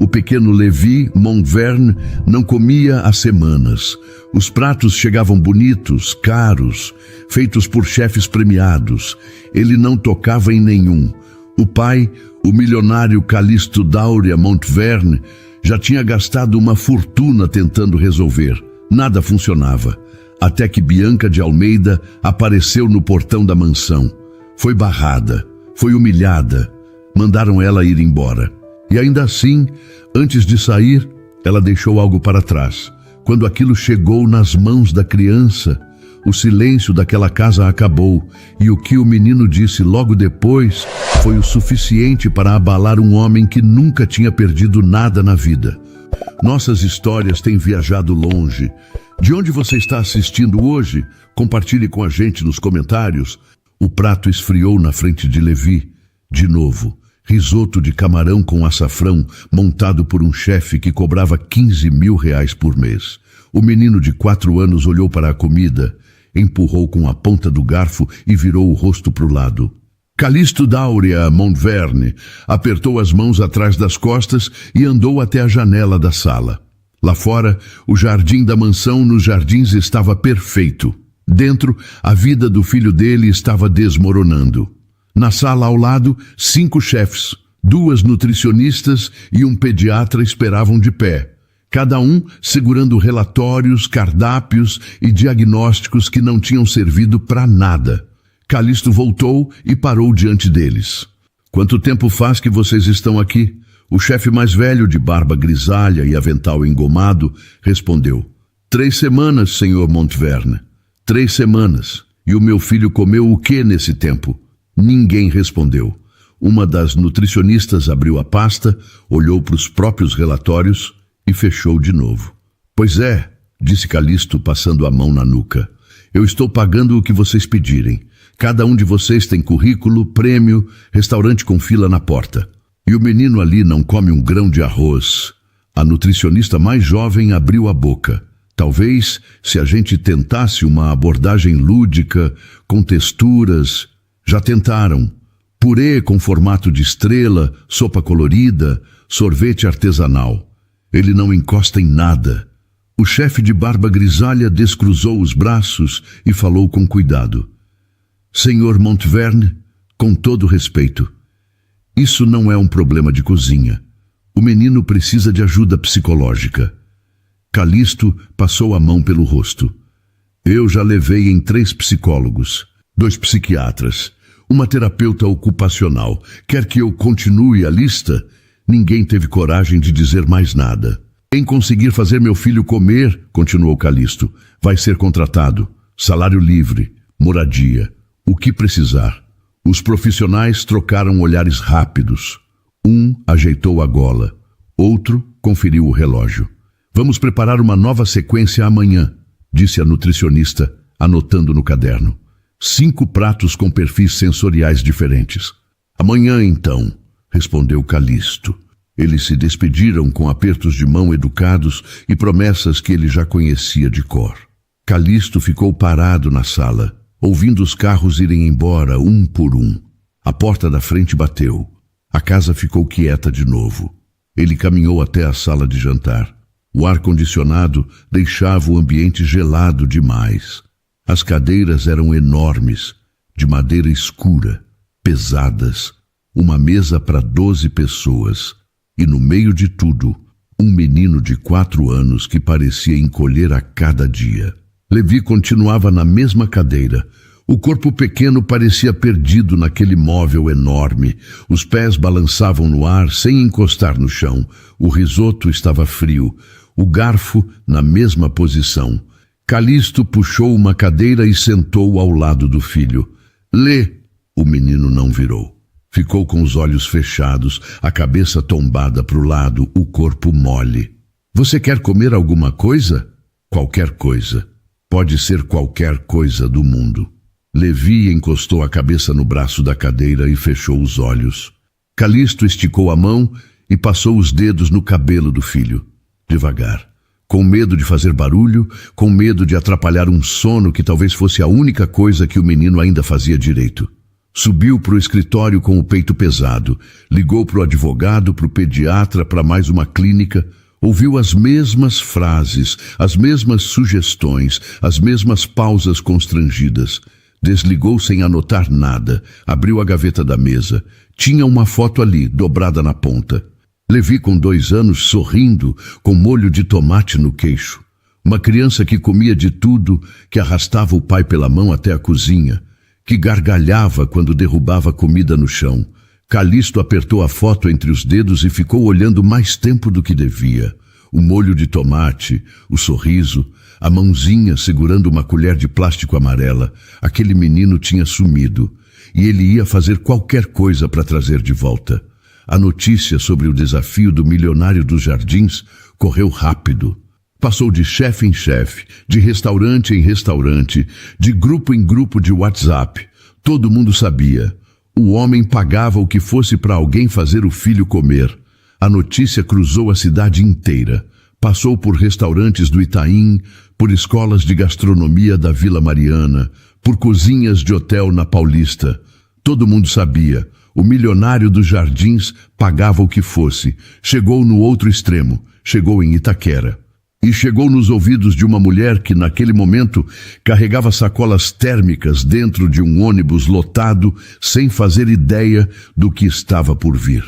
O pequeno Levi Montverne não comia há semanas. Os pratos chegavam bonitos, caros, feitos por chefes premiados. Ele não tocava em nenhum. O pai, o milionário Calisto Dáurea Montverne, já tinha gastado uma fortuna tentando resolver. Nada funcionava, até que Bianca de Almeida apareceu no portão da mansão. Foi barrada, foi humilhada. Mandaram ela ir embora. E ainda assim, antes de sair, ela deixou algo para trás. Quando aquilo chegou nas mãos da criança, o silêncio daquela casa acabou, e o que o menino disse logo depois foi o suficiente para abalar um homem que nunca tinha perdido nada na vida. Nossas histórias têm viajado longe. De onde você está assistindo hoje? Compartilhe com a gente nos comentários. O prato esfriou na frente de Levi. De novo, risoto de camarão com açafrão montado por um chefe que cobrava 15 mil reais por mês. O menino de 4 anos olhou para a comida, empurrou com a ponta do garfo e virou o rosto para o lado. Calisto Dáurea Montverne apertou as mãos atrás das costas e andou até a janela da sala. Lá fora, o jardim da mansão nos jardins estava perfeito. Dentro, a vida do filho dele estava desmoronando. Na sala ao lado, 5 chefes, 2 nutricionistas e um pediatra esperavam de pé, cada um segurando relatórios, cardápios e diagnósticos que não tinham servido para nada. Calisto voltou e parou diante deles. Quanto tempo faz que vocês estão aqui? O chefe mais velho, de barba grisalha e avental engomado, respondeu: 3 semanas, senhor Montverne. 3 semanas. E o meu filho comeu o que nesse tempo? Ninguém respondeu. Uma das nutricionistas abriu a pasta, olhou para os próprios relatórios e fechou de novo. Pois é, disse Calisto, passando a mão na nuca. Eu estou pagando o que vocês pedirem. Cada um de vocês tem currículo, prêmio, restaurante com fila na porta. E o menino ali não come um grão de arroz. A nutricionista mais jovem abriu a boca. Talvez, se a gente tentasse uma abordagem lúdica, com texturas... Já tentaram. Purê com formato de estrela, sopa colorida, sorvete artesanal. Ele não encosta em nada. O chefe de barba grisalha descruzou os braços e falou com cuidado. Senhor Montverne, com todo respeito, isso não é um problema de cozinha. O menino precisa de ajuda psicológica. Calisto passou a mão pelo rosto. Eu já levei em 3 psicólogos, 2 psiquiatras, uma terapeuta ocupacional. Quer que eu continue a lista? Ninguém teve coragem de dizer mais nada. Quem conseguir fazer meu filho comer, continuou Calisto, vai ser contratado. Salário livre, moradia, o que precisar. Os profissionais trocaram olhares rápidos. Um ajeitou a gola, outro conferiu o relógio. Vamos preparar uma nova sequência amanhã, disse a nutricionista, anotando no caderno. 5 pratos com perfis sensoriais diferentes. Amanhã, então, respondeu Calisto. Eles se despediram com apertos de mão educados e promessas que ele já conhecia de cor. Calisto ficou parado na sala, ouvindo os carros irem embora um por um. A porta da frente bateu. A casa ficou quieta de novo. Ele caminhou até a sala de jantar. O ar-condicionado deixava o ambiente gelado demais. As cadeiras eram enormes, de madeira escura, pesadas, uma mesa para 12 pessoas, e no meio de tudo, um menino de 4 anos que parecia encolher a cada dia. Levi continuava na mesma cadeira. O corpo pequeno parecia perdido naquele móvel enorme. Os pés balançavam no ar sem encostar no chão. O risoto estava frio, o garfo na mesma posição. Calisto puxou uma cadeira e sentou ao lado do filho. Lê! O menino não virou. Ficou com os olhos fechados, a cabeça tombada para o lado, o corpo mole. Você quer comer alguma coisa? Qualquer coisa. Pode ser qualquer coisa do mundo. Levi encostou a cabeça no braço da cadeira e fechou os olhos. Calisto esticou a mão e passou os dedos no cabelo do filho. Devagar. Com medo de fazer barulho, com medo de atrapalhar um sono que talvez fosse a única coisa que o menino ainda fazia direito. Subiu para o escritório com o peito pesado, ligou para o advogado, para o pediatra, para mais uma clínica, ouviu as mesmas frases, as mesmas sugestões, as mesmas pausas constrangidas. Desligou sem anotar nada, abriu a gaveta da mesa. Tinha uma foto ali, dobrada na ponta. Levi com 2 anos, sorrindo, com molho de tomate no queixo. Uma criança que comia de tudo, que arrastava o pai pela mão até a cozinha, que gargalhava quando derrubava comida no chão. Calixto apertou a foto entre os dedos e ficou olhando mais tempo do que devia. O molho de tomate, o sorriso, a mãozinha segurando uma colher de plástico amarela. Aquele menino tinha sumido e ele ia fazer qualquer coisa para trazer de volta. A notícia sobre o desafio do milionário dos Jardins correu rápido. Passou de chefe em chefe, de restaurante em restaurante, de grupo em grupo de WhatsApp. Todo mundo sabia. O homem pagava o que fosse para alguém fazer o filho comer. A notícia cruzou a cidade inteira. Passou por restaurantes do Itaim, por escolas de gastronomia da Vila Mariana, por cozinhas de hotel na Paulista. Todo mundo sabia. O milionário dos Jardins pagava o que fosse. Chegou no outro extremo. Chegou em Itaquera. E chegou nos ouvidos de uma mulher que, naquele momento, carregava sacolas térmicas dentro de um ônibus lotado, sem fazer ideia do que estava por vir.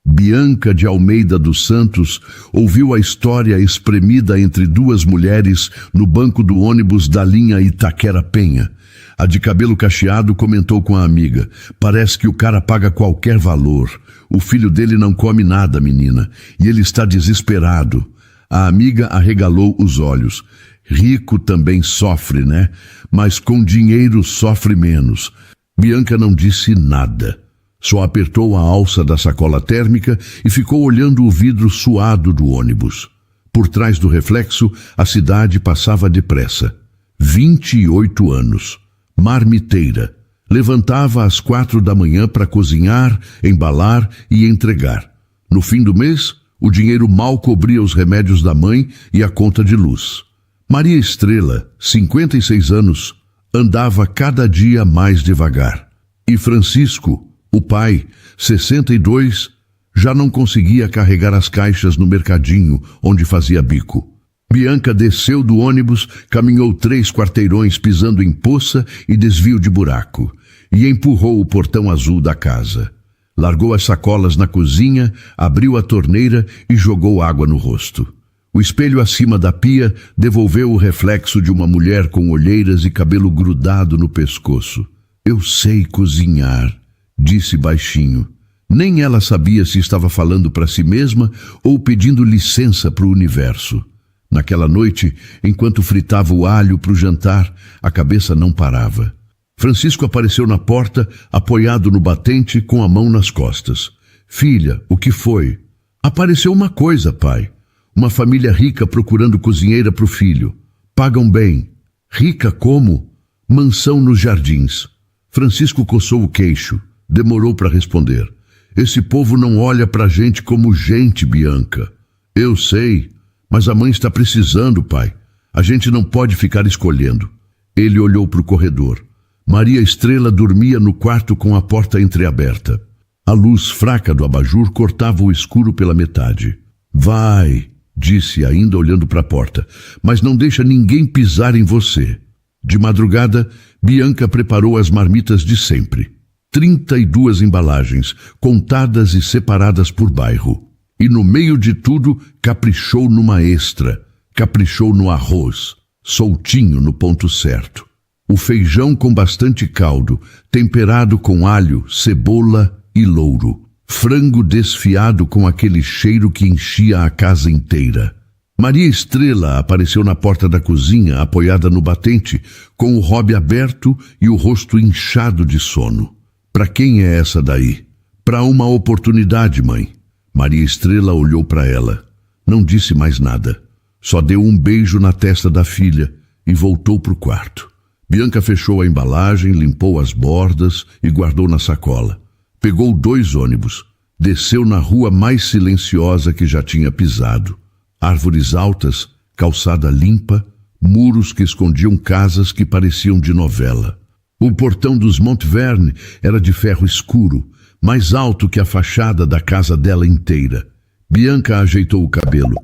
Bianca de Almeida dos Santos ouviu a história espremida entre 2 mulheres no banco do ônibus da linha Itaquera-Penha. A de cabelo cacheado comentou com a amiga: "Parece que o cara paga qualquer valor. O filho dele não come nada, menina, e ele está desesperado." A amiga arregalou os olhos. Rico também sofre, né? Mas com dinheiro sofre menos. Bianca não disse nada. Só apertou a alça da sacola térmica e ficou olhando o vidro suado do ônibus. Por trás do reflexo, a cidade passava depressa. 28 anos. Marmiteira. Levantava às 4 da manhã para cozinhar, embalar e entregar. No fim do mês, o dinheiro mal cobria os remédios da mãe e a conta de luz. Maria Estrela, 56 anos, andava cada dia mais devagar. E Francisco, o pai, 62, já não conseguia carregar as caixas no mercadinho onde fazia bico. Bianca desceu do ônibus, caminhou 3 quarteirões pisando em poça e desvio de buraco, e empurrou o portão azul da casa. Largou as sacolas na cozinha, abriu a torneira e jogou água no rosto. O espelho acima da pia devolveu o reflexo de uma mulher com olheiras e cabelo grudado no pescoço. "Eu sei cozinhar", disse baixinho. Nem ela sabia se estava falando para si mesma ou pedindo licença para o universo. Naquela noite, enquanto fritava o alho para o jantar, a cabeça não parava. Francisco apareceu na porta, apoiado no batente, com a mão nas costas. "Filha, o que foi?" "Apareceu uma coisa, pai. Uma família rica procurando cozinheira para o filho. Pagam bem." "Rica como?" "Mansão nos Jardins." Francisco coçou o queixo. Demorou para responder. "Esse povo não olha para a gente como gente, Bianca." "Eu sei, mas a mãe está precisando, pai. A gente não pode ficar escolhendo." Ele olhou para o corredor. Maria Estrela dormia no quarto com a porta entreaberta. A luz fraca do abajur cortava o escuro pela metade. "Vai", disse ainda olhando para a porta, "mas não deixa ninguém pisar em você." De madrugada, Bianca preparou as marmitas de sempre. 32 embalagens, contadas e separadas por bairro. E no meio de tudo, caprichou numa extra. Caprichou no arroz, soltinho no ponto certo. O feijão com bastante caldo, temperado com alho, cebola e louro. Frango desfiado com aquele cheiro que enchia a casa inteira. Maria Estrela apareceu na porta da cozinha, apoiada no batente, com o robe aberto e o rosto inchado de sono. "Para quem é essa daí?" "Para uma oportunidade, mãe." Maria Estrela olhou para ela. Não disse mais nada. Só deu um beijo na testa da filha e voltou para o quarto. Bianca fechou a embalagem, limpou as bordas e guardou na sacola. Pegou 2 ônibus. Desceu na rua mais silenciosa que já tinha pisado. Árvores altas, calçada limpa, muros que escondiam casas que pareciam de novela. O portão dos Montverne era de ferro escuro, mais alto que a fachada da casa dela inteira. Bianca ajeitou o cabelo,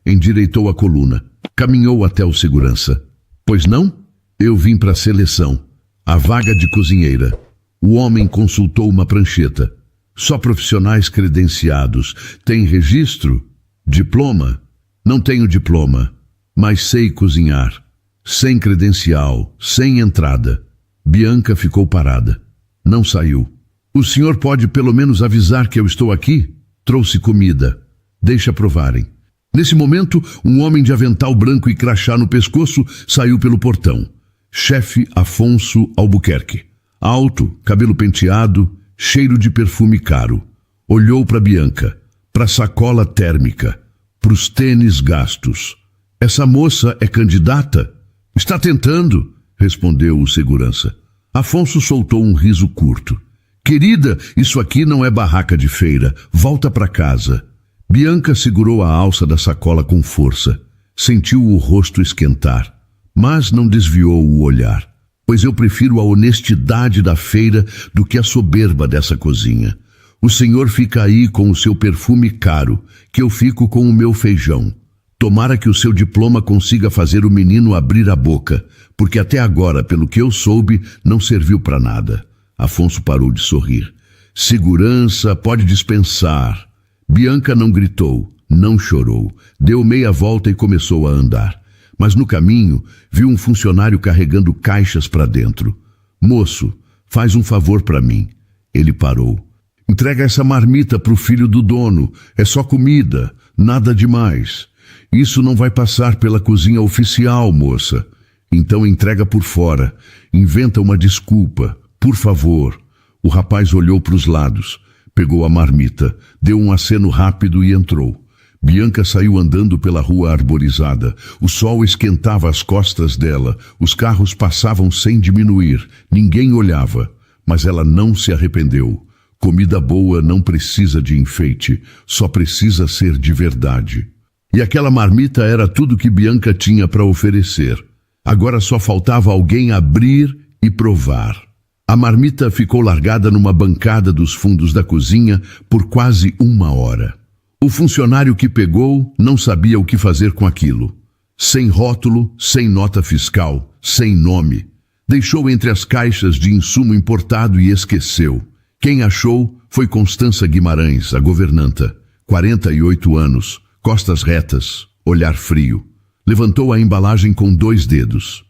endireitou a coluna, caminhou até o segurança. Pois não? Eu vim para a seleção. A vaga de cozinheira. O homem consultou uma prancheta. Só profissionais credenciados. Tem registro? Diploma? Não tenho diploma, mas sei cozinhar. Sem credencial, sem entrada. Bianca ficou parada. Não saiu. O senhor pode pelo menos avisar que eu estou aqui? Trouxe comida. Deixa provarem. Nesse momento, um homem de avental branco e crachá no pescoço saiu pelo portão. Chefe Afonso Albuquerque. Alto, cabelo penteado, cheiro de perfume caro. Olhou para Bianca, para a sacola térmica, para os tênis gastos. Essa moça é candidata? Está tentando, respondeu o segurança. Afonso soltou um riso curto. Querida, isso aqui não é barraca de feira. Volta para casa. Bianca segurou a alça da sacola com força. Sentiu o rosto esquentar, mas não desviou o olhar. Pois eu prefiro a honestidade da feira do que a soberba dessa cozinha. O senhor fica aí com o seu perfume caro, que eu fico com o meu feijão. Tomara que o seu diploma consiga fazer o menino abrir a boca, porque até agora, pelo que eu soube, não serviu para nada. Afonso parou de sorrir. Segurança, pode dispensar. Bianca não gritou, não chorou. Deu meia volta e começou a andar. Mas no caminho, viu um funcionário carregando caixas para dentro. Moço, faz um favor para mim. Ele parou. Entrega essa marmita para o filho do dono. É só comida, nada demais. Isso não vai passar pela cozinha oficial, moça. Então entrega por fora. Inventa uma desculpa. Por favor. O rapaz olhou para os lados. Pegou a marmita, deu um aceno rápido e entrou. Bianca saiu andando pela rua arborizada. O sol esquentava as costas dela. Os carros passavam sem diminuir. Ninguém olhava. Mas ela não se arrependeu. Comida boa não precisa de enfeite. Só precisa ser de verdade. E aquela marmita era tudo que Bianca tinha para oferecer. Agora só faltava alguém abrir e provar. A marmita ficou largada numa bancada dos fundos da cozinha por quase 1 hora. O funcionário que pegou não sabia o que fazer com aquilo. Sem rótulo, sem nota fiscal, sem nome. Deixou entre as caixas de insumo importado e esqueceu. Quem achou foi Constança Guimarães, a governanta. 48 anos, costas retas, olhar frio. Levantou a embalagem com 2 dedos.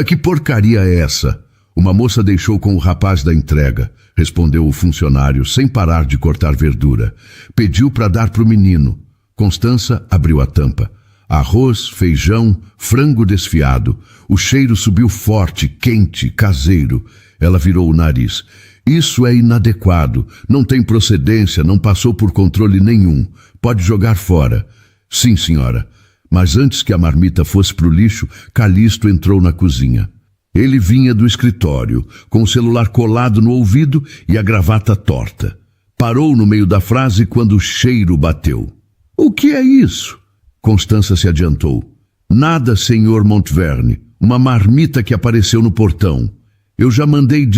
Que porcaria é essa? Uma moça deixou com o rapaz da entrega, respondeu o funcionário, sem parar de cortar verdura. Pediu para dar para o menino. Constança abriu a tampa. Arroz, feijão, frango desfiado. O cheiro subiu forte, quente, caseiro. Ela virou o nariz. Isso é inadequado. Não tem procedência, não passou por controle nenhum. Pode jogar fora. Sim, senhora. Mas antes que a marmita fosse para o lixo, Calixto entrou na cozinha. Ele vinha do escritório, com o celular colado no ouvido e a gravata torta. Parou no meio da frase quando o cheiro bateu. O que é isso? Constança se adiantou. Nada, senhor Montverne. Uma marmita que apareceu no portão. Eu já mandei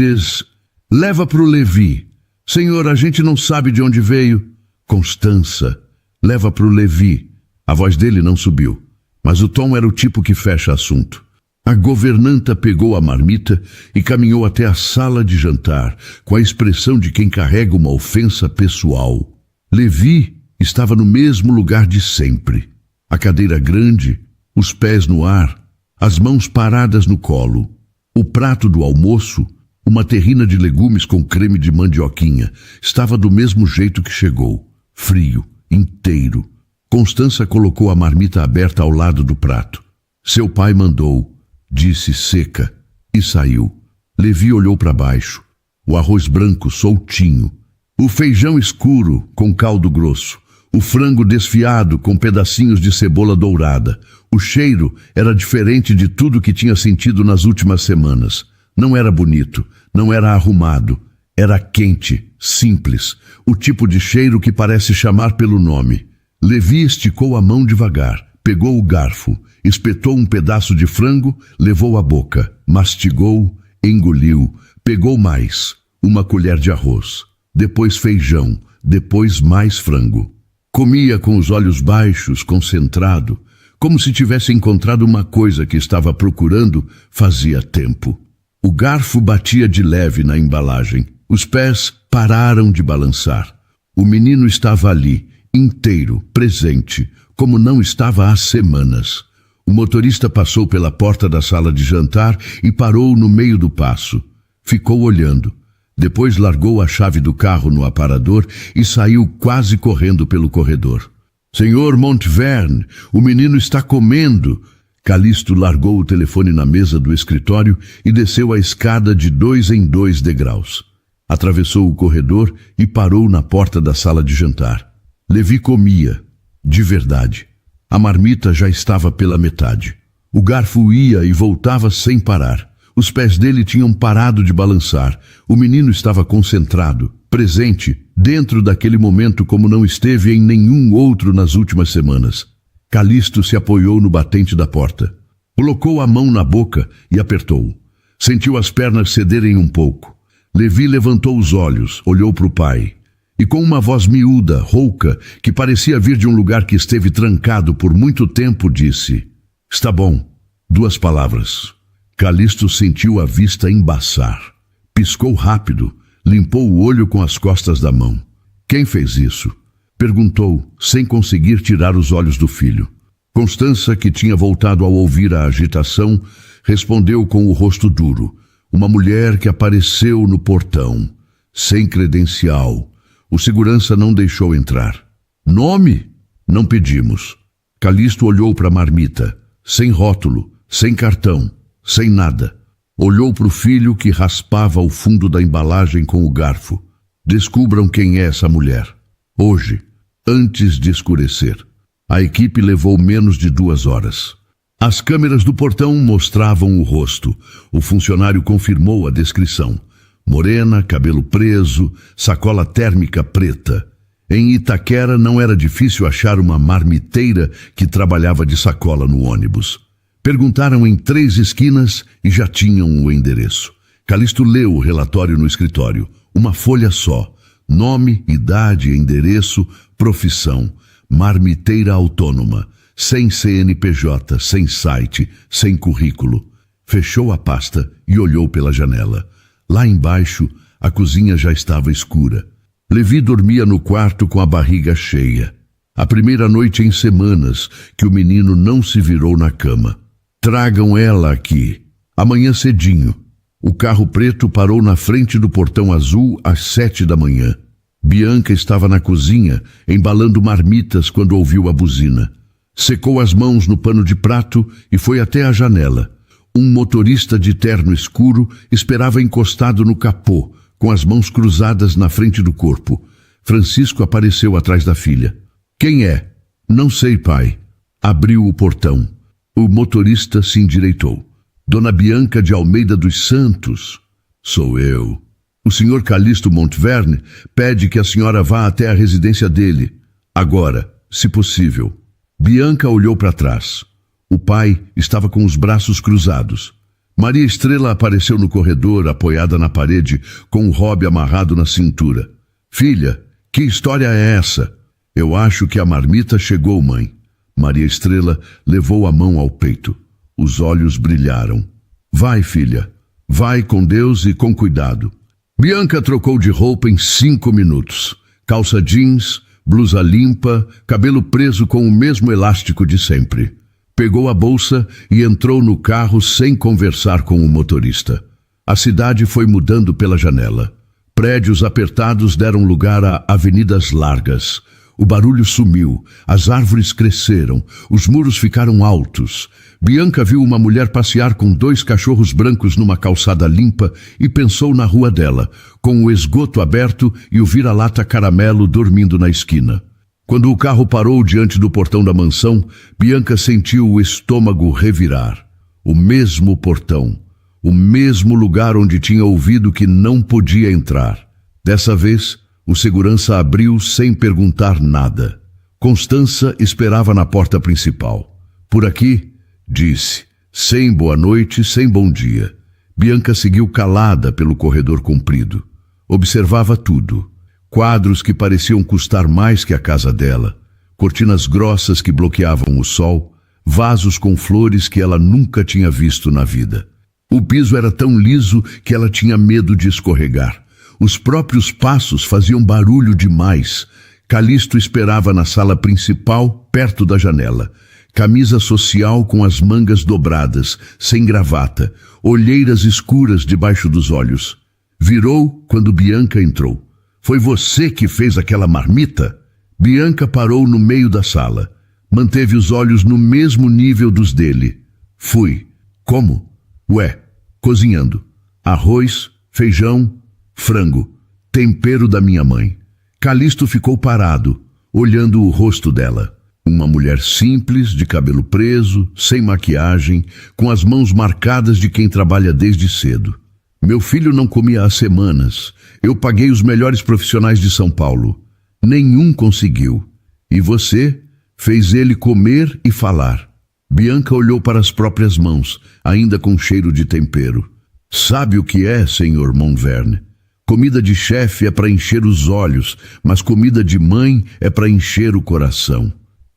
leva para o Levi. Senhor, a gente não sabe de onde veio. Constança, leva para o Levi. A voz dele não subiu, mas o tom era o tipo que fecha assunto. A governanta pegou a marmita e caminhou até a sala de jantar, com a expressão de quem carrega uma ofensa pessoal. Levi estava no mesmo lugar de sempre. A cadeira grande, os pés no ar, as mãos paradas no colo. O prato do almoço, uma terrina de legumes com creme de mandioquinha, estava do mesmo jeito que chegou, frio, inteiro. Constança colocou a marmita aberta ao lado do prato. Seu pai mandou, disse seca, e saiu. Levi olhou para baixo. O arroz branco soltinho. O feijão escuro com caldo grosso. O frango desfiado com pedacinhos de cebola dourada. O cheiro era diferente de tudo que tinha sentido nas últimas semanas. Não era bonito, não era arrumado. Era quente, simples. O tipo de cheiro que parece chamar pelo nome. Levi esticou a mão devagar, pegou o garfo, espetou um pedaço de frango, levou à boca, mastigou, engoliu, Pegou mais, uma colher de arroz, depois feijão, depois mais frango. Comia com os olhos baixos, concentrado, como se tivesse encontrado uma coisa que estava procurando fazia tempo. O garfo batia de leve na embalagem. Os pés pararam de balançar. O menino estava ali, inteiro, presente, como não estava há semanas. O motorista passou pela porta da sala de jantar e parou no meio do passo. Ficou olhando. Depois largou a chave do carro no aparador e saiu quase correndo pelo corredor. Senhor Montverne, o menino está comendo. Calixto largou o telefone na mesa do escritório e desceu a escada de 2 em 2 degraus. Atravessou o corredor e parou na porta da sala de jantar. Levi comia, de verdade. A marmita já estava pela metade. O garfo ia e voltava sem parar. Os pés dele tinham parado de balançar. O menino estava concentrado, presente, dentro daquele momento como não esteve em nenhum outro nas últimas semanas. Calixto se apoiou no batente da porta. Colocou a mão na boca e apertou. Sentiu as pernas cederem um pouco. Levi levantou os olhos, olhou para o pai. E com uma voz miúda, rouca, que parecia vir de um lugar que esteve trancado por muito tempo, disse: Está bom. 2 palavras. Calixto sentiu a vista embaçar. Piscou rápido, limpou o olho com as costas da mão. Quem fez isso? Perguntou, sem conseguir tirar os olhos do filho. Constança, que tinha voltado ao ouvir a agitação, respondeu com o rosto duro. Uma mulher que apareceu no portão, sem credencial. O segurança não deixou entrar. Nome? Não pedimos. Calixto olhou para a marmita, sem rótulo, sem cartão, sem nada. Olhou para o filho que raspava o fundo da embalagem com o garfo. Descubram quem é essa mulher. Hoje, antes de escurecer. A equipe levou menos de 2 horas. As câmeras do portão mostravam o rosto. O funcionário confirmou a descrição. Morena, cabelo preso, sacola térmica preta. Em Itaquera não era difícil achar uma marmiteira que trabalhava de sacola no ônibus. Perguntaram em 3 esquinas e já tinham o endereço. Calixto leu o relatório no escritório. Uma folha só. Nome, idade, endereço, profissão. Marmiteira autônoma. Sem CNPJ, sem site, sem currículo. Fechou a pasta e olhou pela janela. Lá embaixo, a cozinha já estava escura. Levi dormia no quarto com a barriga cheia. A primeira noite em semanas que o menino não se virou na cama. Tragam ela aqui. Amanhã cedinho. O carro preto parou na frente do portão azul às 7 da manhã. Bianca estava na cozinha, embalando marmitas quando ouviu a buzina. Secou as mãos no pano de prato e foi até a janela. Um motorista de terno escuro esperava encostado no capô, com as mãos cruzadas na frente do corpo. Francisco apareceu atrás da filha. Quem é? Não sei, pai. Abriu o portão. O motorista se endireitou. Dona Bianca de Almeida dos Santos. Sou eu. O senhor Calixto Montverne pede que a senhora vá até a residência dele. Agora, se possível. Bianca olhou para trás. O pai estava com os braços cruzados. Maria Estrela apareceu no corredor, apoiada na parede, com o robe amarrado na cintura. Filha, que história é essa? Eu acho que a marmita chegou, mãe. Maria Estrela levou a mão ao peito. Os olhos brilharam. Vai, filha. Vai com Deus e com cuidado. Bianca trocou de roupa em 5 minutos. Calça jeans, blusa limpa, cabelo preso com o mesmo elástico de sempre. Pegou a bolsa e entrou no carro sem conversar com o motorista. A cidade foi mudando pela janela. Prédios apertados deram lugar a avenidas largas. O barulho sumiu, as árvores cresceram, os muros ficaram altos. Bianca viu uma mulher passear com 2 cachorros brancos numa calçada limpa e pensou na rua dela, com o esgoto aberto e o vira-lata caramelo dormindo na esquina. Quando o carro parou diante do portão da mansão, Bianca sentiu o estômago revirar. O mesmo portão, o mesmo lugar onde tinha ouvido que não podia entrar. Dessa vez, o segurança abriu sem perguntar nada. Constança esperava na porta principal. Por aqui, disse, sem boa noite, sem bom dia. Bianca seguiu calada pelo corredor comprido. Observava tudo. Quadros que pareciam custar mais que a casa dela, cortinas grossas que bloqueavam o sol, vasos com flores que ela nunca tinha visto na vida. O piso era tão liso que ela tinha medo de escorregar. Os próprios passos faziam barulho demais. Calixto esperava na sala principal, perto da janela. Camisa social com as mangas dobradas, sem gravata, olheiras escuras debaixo dos olhos. Virou quando Bianca entrou. Foi você que fez aquela marmita? Bianca parou no meio da sala. Manteve os olhos no mesmo nível dos dele. Fui. Como? Ué, cozinhando. Arroz, feijão, frango. Tempero da minha mãe. Calixto ficou parado, olhando o rosto dela. Uma mulher simples, de cabelo preso, sem maquiagem, com as mãos marcadas de quem trabalha desde cedo. Meu filho não comia há semanas. Eu paguei os melhores profissionais de São Paulo. Nenhum conseguiu. E você fez ele comer e falar. Bianca olhou para as próprias mãos, ainda com cheiro de tempero. Sabe o que é, senhor Montverne? Comida de chefe é para encher os olhos, mas comida de mãe é para encher o coração.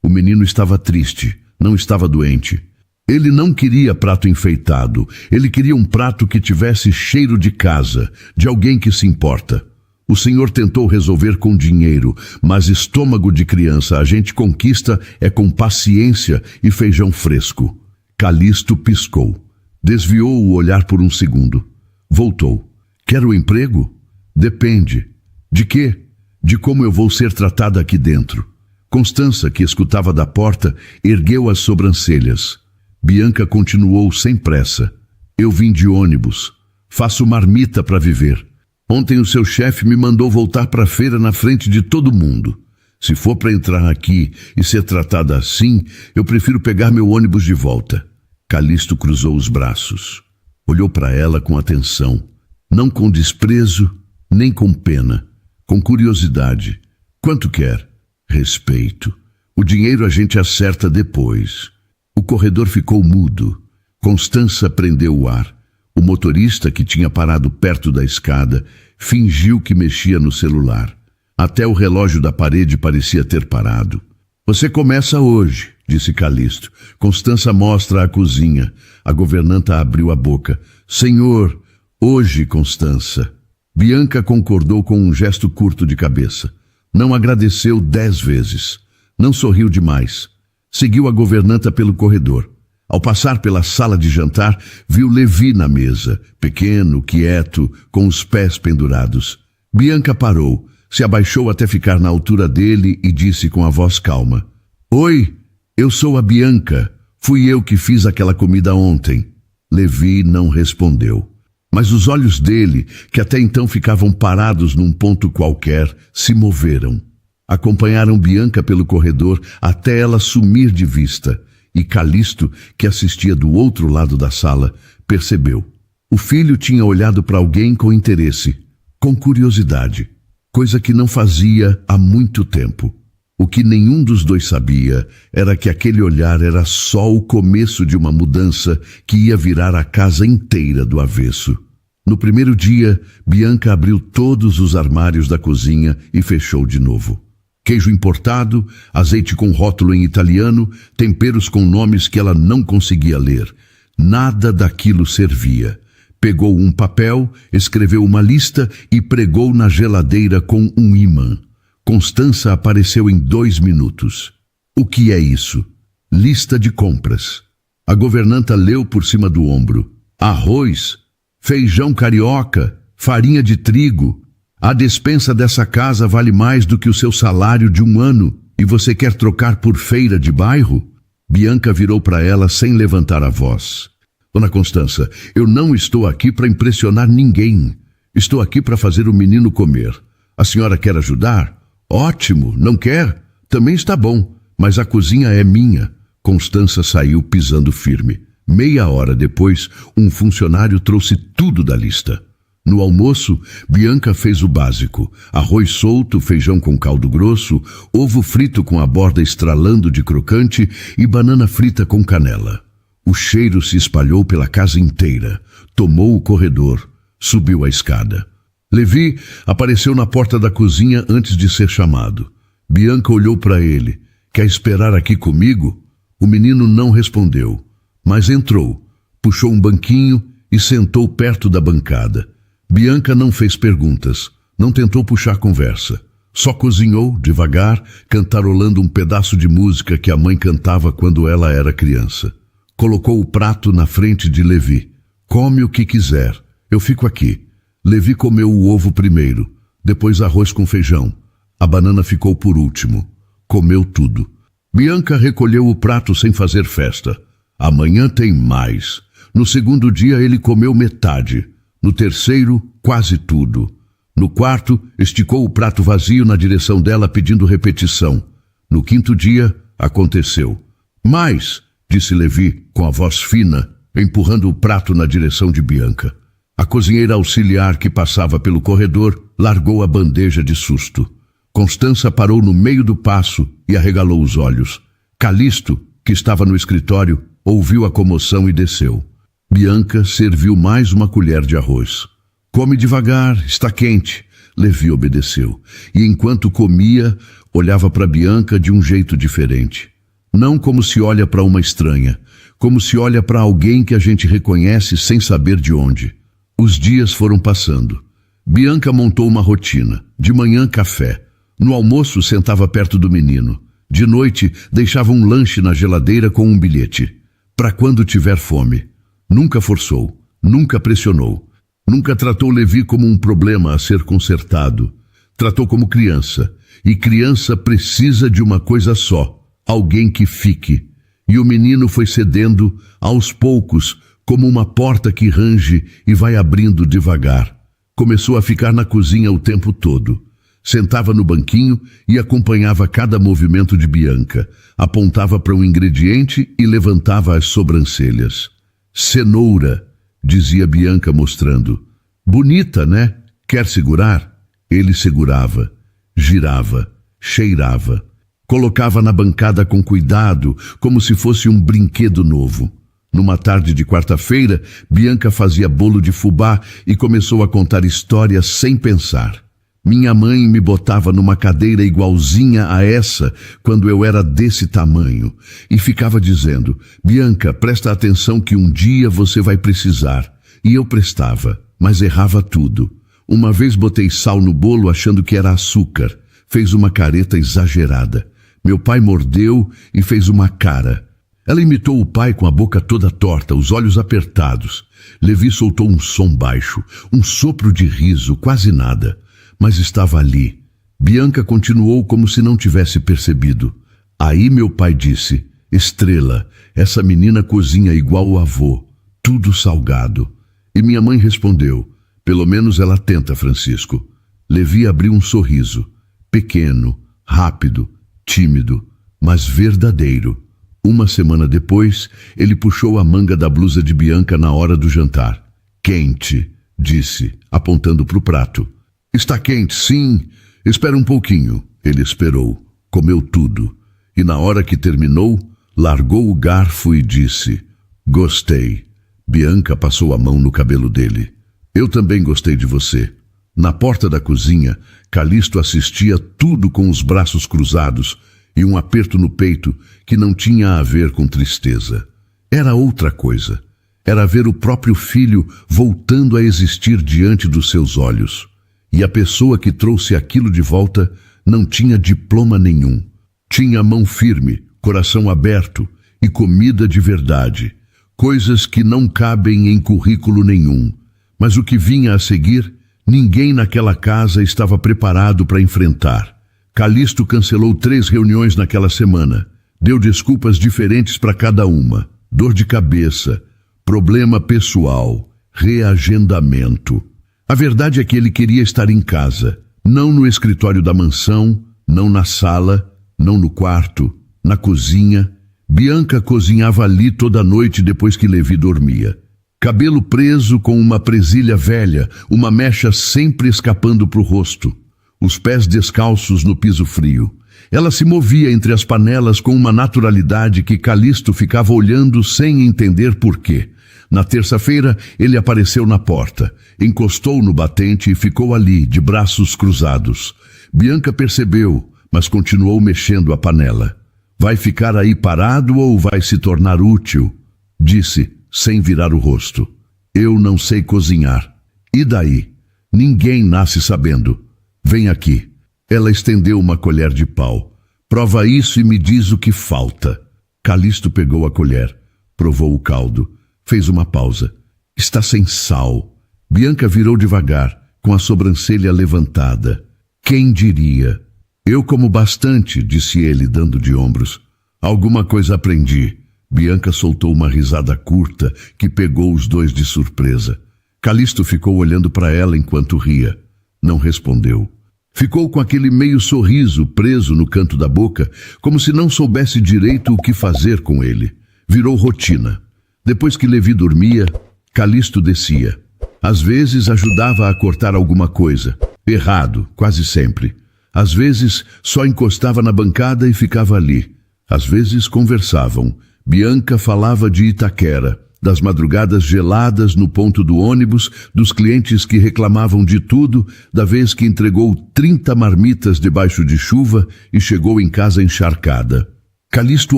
O menino estava triste, não estava doente. Ele não queria prato enfeitado, ele queria um prato que tivesse cheiro de casa, de alguém que se importa. O senhor tentou resolver com dinheiro, mas estômago de criança a gente conquista é com paciência e feijão fresco. Calixto piscou. Desviou o olhar por um segundo. Voltou. Quer o emprego? Depende. De quê? De como eu vou ser tratada aqui dentro. Constança, que escutava da porta, ergueu as sobrancelhas. Bianca continuou sem pressa. Eu vim de ônibus. Faço marmita para viver. Ontem o seu chefe me mandou voltar para a feira na frente de todo mundo. Se for para entrar aqui e ser tratada assim, eu prefiro pegar meu ônibus de volta. Calixto cruzou os braços. Olhou para ela com atenção. Não com desprezo, nem com pena. Com curiosidade. Quanto quer? Respeito. O dinheiro a gente acerta depois. O corredor ficou mudo. Constança prendeu o ar. O motorista, que tinha parado perto da escada, fingiu que mexia no celular. Até o relógio da parede parecia ter parado. Você começa hoje, disse Calixto. Constança mostra a cozinha. A governanta abriu a boca. Senhor, hoje, Constança. Bianca concordou com um gesto curto de cabeça. Não agradeceu 10 vezes. Não sorriu demais. Seguiu a governanta pelo corredor. Ao passar pela sala de jantar, viu Levi na mesa, pequeno, quieto, com os pés pendurados. Bianca parou, se abaixou até ficar na altura dele e disse com a voz calma. Oi, eu sou a Bianca. Fui eu que fiz aquela comida ontem. Levi não respondeu. Mas os olhos dele, que até então ficavam parados num ponto qualquer, se moveram. Acompanharam Bianca pelo corredor até ela sumir de vista. E Calixto, que assistia do outro lado da sala, percebeu. O filho tinha olhado para alguém com interesse, com curiosidade, coisa que não fazia há muito tempo. O que nenhum dos dois sabia era que aquele olhar era só o começo de uma mudança que ia virar a casa inteira do avesso. No primeiro dia, Bianca abriu todos os armários da cozinha e fechou de novo. Queijo importado, azeite com rótulo em italiano, temperos com nomes que ela não conseguia ler. Nada daquilo servia. Pegou um papel, escreveu uma lista e pregou na geladeira com um ímã. Constança apareceu em 2 minutos. O que é isso? Lista de compras. A governanta leu por cima do ombro. Arroz, feijão carioca, farinha de trigo. A despensa dessa casa vale mais do que o seu salário de 1 ano e você quer trocar por feira de bairro? Bianca virou para ela sem levantar a voz. Dona Constança, eu não estou aqui para impressionar ninguém. Estou aqui para fazer o menino comer. A senhora quer ajudar? Ótimo, não quer? Também está bom, mas a cozinha é minha. Constança saiu pisando firme. Meia hora depois, um funcionário trouxe tudo da lista. No almoço, Bianca fez o básico: arroz solto, feijão com caldo grosso, ovo frito com a borda estralando de crocante e banana frita com canela. O cheiro se espalhou pela casa inteira, tomou o corredor, subiu a escada. Levi apareceu na porta da cozinha antes de ser chamado. Bianca olhou para ele. Quer esperar aqui comigo? O menino não respondeu, mas entrou, puxou um banquinho e sentou perto da bancada. Bianca não fez perguntas, não tentou puxar conversa. Só cozinhou, devagar, cantarolando um pedaço de música que a mãe cantava quando ela era criança. Colocou o prato na frente de Levi. Come o que quiser, eu fico aqui. Levi comeu o ovo primeiro, depois arroz com feijão. A banana ficou por último. Comeu tudo. Bianca recolheu o prato sem fazer festa. Amanhã tem mais. No segundo dia ele comeu metade. No terceiro, quase tudo. No quarto, esticou o prato vazio na direção dela pedindo repetição. No quinto dia, aconteceu. Mais, disse Levi com a voz fina, empurrando o prato na direção de Bianca. A cozinheira auxiliar que passava pelo corredor largou a bandeja de susto. Constança parou no meio do passo e arregalou os olhos. Calixto, que estava no escritório, ouviu a comoção e desceu. Bianca serviu mais uma colher de arroz. Come devagar, está quente. Levi obedeceu. E enquanto comia, olhava para Bianca de um jeito diferente. Não como se olha para uma estranha, como se olha para alguém que a gente reconhece sem saber de onde. Os dias foram passando. Bianca montou uma rotina. De manhã, café. No almoço, sentava perto do menino. De noite, deixava um lanche na geladeira com um bilhete. Para quando tiver fome. Nunca forçou, nunca pressionou. Nunca tratou Levi como um problema a ser consertado. Tratou como criança. E criança precisa de uma coisa só, alguém que fique. E o menino foi cedendo, aos poucos, como uma porta que range e vai abrindo devagar. Começou a ficar na cozinha o tempo todo. Sentava no banquinho e acompanhava cada movimento de Bianca. Apontava para um ingrediente e levantava as sobrancelhas. Cenoura, dizia Bianca mostrando. Bonita, né? Quer segurar? Ele segurava, girava, cheirava. Colocava na bancada com cuidado, como se fosse um brinquedo novo. Numa tarde de quarta-feira, Bianca fazia bolo de fubá e começou a contar histórias sem pensar. Minha mãe me botava numa cadeira igualzinha a essa quando eu era desse tamanho e ficava dizendo, Bianca, presta atenção que um dia você vai precisar. E eu prestava, mas errava tudo. Uma vez botei sal no bolo achando que era açúcar. Fez uma careta exagerada. Meu pai mordeu e fez uma cara. Ela imitou o pai com a boca toda torta, os olhos apertados. Levi soltou um som baixo, um sopro de riso, quase nada. Mas estava ali. Bianca continuou como se não tivesse percebido. Aí meu pai disse, Estrela, essa menina cozinha igual o avô, tudo salgado. E minha mãe respondeu, pelo menos ela tenta, Francisco. Levi abriu um sorriso, pequeno, rápido, tímido, mas verdadeiro. Uma semana depois, ele puxou a manga da blusa de Bianca na hora do jantar. Quente, disse, apontando para o prato. Está quente, sim. Espera um pouquinho. Ele esperou, comeu tudo. E na hora que terminou, largou o garfo e disse, gostei. Bianca passou a mão no cabelo dele. Eu também gostei de você. Na porta da cozinha, Calixto assistia tudo com os braços cruzados e um aperto no peito que não tinha a ver com tristeza. Era outra coisa. Era ver o próprio filho voltando a existir diante dos seus olhos. E a pessoa que trouxe aquilo de volta não tinha diploma nenhum. Tinha mão firme, coração aberto e comida de verdade. Coisas que não cabem em currículo nenhum. Mas o que vinha a seguir, ninguém naquela casa estava preparado para enfrentar. Calixto cancelou 3 reuniões naquela semana. Deu desculpas diferentes para cada uma. Dor de cabeça, problema pessoal, reagendamento. A verdade é que ele queria estar em casa, não no escritório da mansão, não na sala, não no quarto, na cozinha. Bianca cozinhava ali toda noite depois que Levi dormia. Cabelo preso com uma presilha velha, uma mecha sempre escapando para o rosto. Os pés descalços no piso frio. Ela se movia entre as panelas com uma naturalidade que Calixto ficava olhando sem entender por quê. Na terça-feira, ele apareceu na porta, encostou no batente e ficou ali, de braços cruzados. Bianca percebeu, mas continuou mexendo a panela. Vai ficar aí parado ou vai se tornar útil? Disse, sem virar o rosto. Eu não sei cozinhar. E daí? Ninguém nasce sabendo. Vem aqui. Ela estendeu uma colher de pau. Prova isso e me diz o que falta. Calixto pegou a colher, provou o caldo, fez uma pausa. Está sem sal. Bianca virou devagar, com a sobrancelha levantada. Quem diria? Eu como bastante, disse ele, dando de ombros. Alguma coisa aprendi. Bianca soltou uma risada curta que pegou os dois de surpresa. Calixto ficou olhando para ela enquanto ria. Não respondeu. Ficou com aquele meio sorriso preso no canto da boca, como se não soubesse direito o que fazer com ele. Virou rotina. Depois que Levi dormia, Calixto descia. Às vezes ajudava a cortar alguma coisa. Errado, quase sempre. Às vezes só encostava na bancada e ficava ali. Às vezes conversavam. Bianca falava de Itaquera, das madrugadas geladas no ponto do ônibus, dos clientes que reclamavam de tudo, da vez que entregou 30 marmitas debaixo de chuva e chegou em casa encharcada. Calixto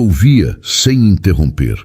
ouvia sem interromper.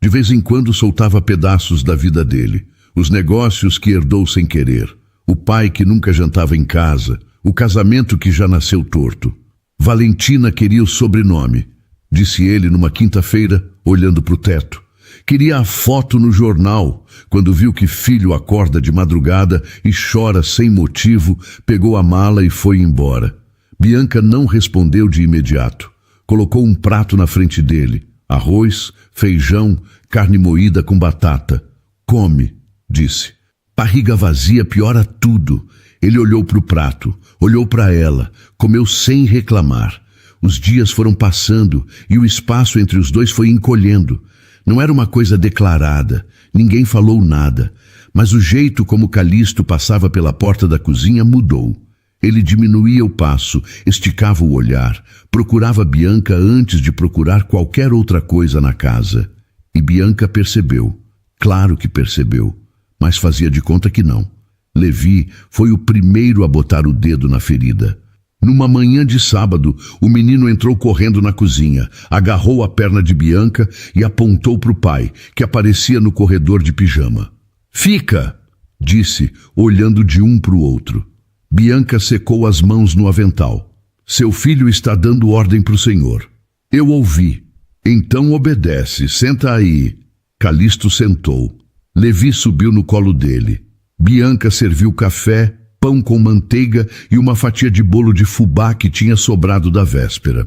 De vez em quando soltava pedaços da vida dele, os negócios que herdou sem querer, o pai que nunca jantava em casa, o casamento que já nasceu torto. Valentina queria o sobrenome, disse ele numa quinta-feira, olhando para o teto. Queria a foto no jornal. Quando viu que filho acorda de madrugada e chora sem motivo, pegou a mala e foi embora. Bianca não respondeu de imediato. Colocou um prato na frente dele. Arroz, feijão, carne moída com batata. Come, disse. Barriga vazia piora tudo. Ele olhou para o prato, olhou para ela, comeu sem reclamar. Os dias foram passando e o espaço entre os dois foi encolhendo. Não era uma coisa declarada, ninguém falou nada, mas o jeito como Calixto passava pela porta da cozinha mudou. Ele diminuía o passo, esticava o olhar, procurava Bianca antes de procurar qualquer outra coisa na casa. E Bianca percebeu, claro que percebeu, mas fazia de conta que não. Levi foi o primeiro a botar o dedo na ferida. Numa manhã de sábado, o menino entrou correndo na cozinha, agarrou a perna de Bianca e apontou para o pai, que aparecia no corredor de pijama. Fica, disse, olhando de um para o outro. Bianca secou as mãos no avental. Seu filho está dando ordem para o senhor. Eu ouvi. Então obedece, senta aí. Calixto sentou. Levi subiu no colo dele. Bianca serviu café, pão com manteiga e uma fatia de bolo de fubá que tinha sobrado da véspera.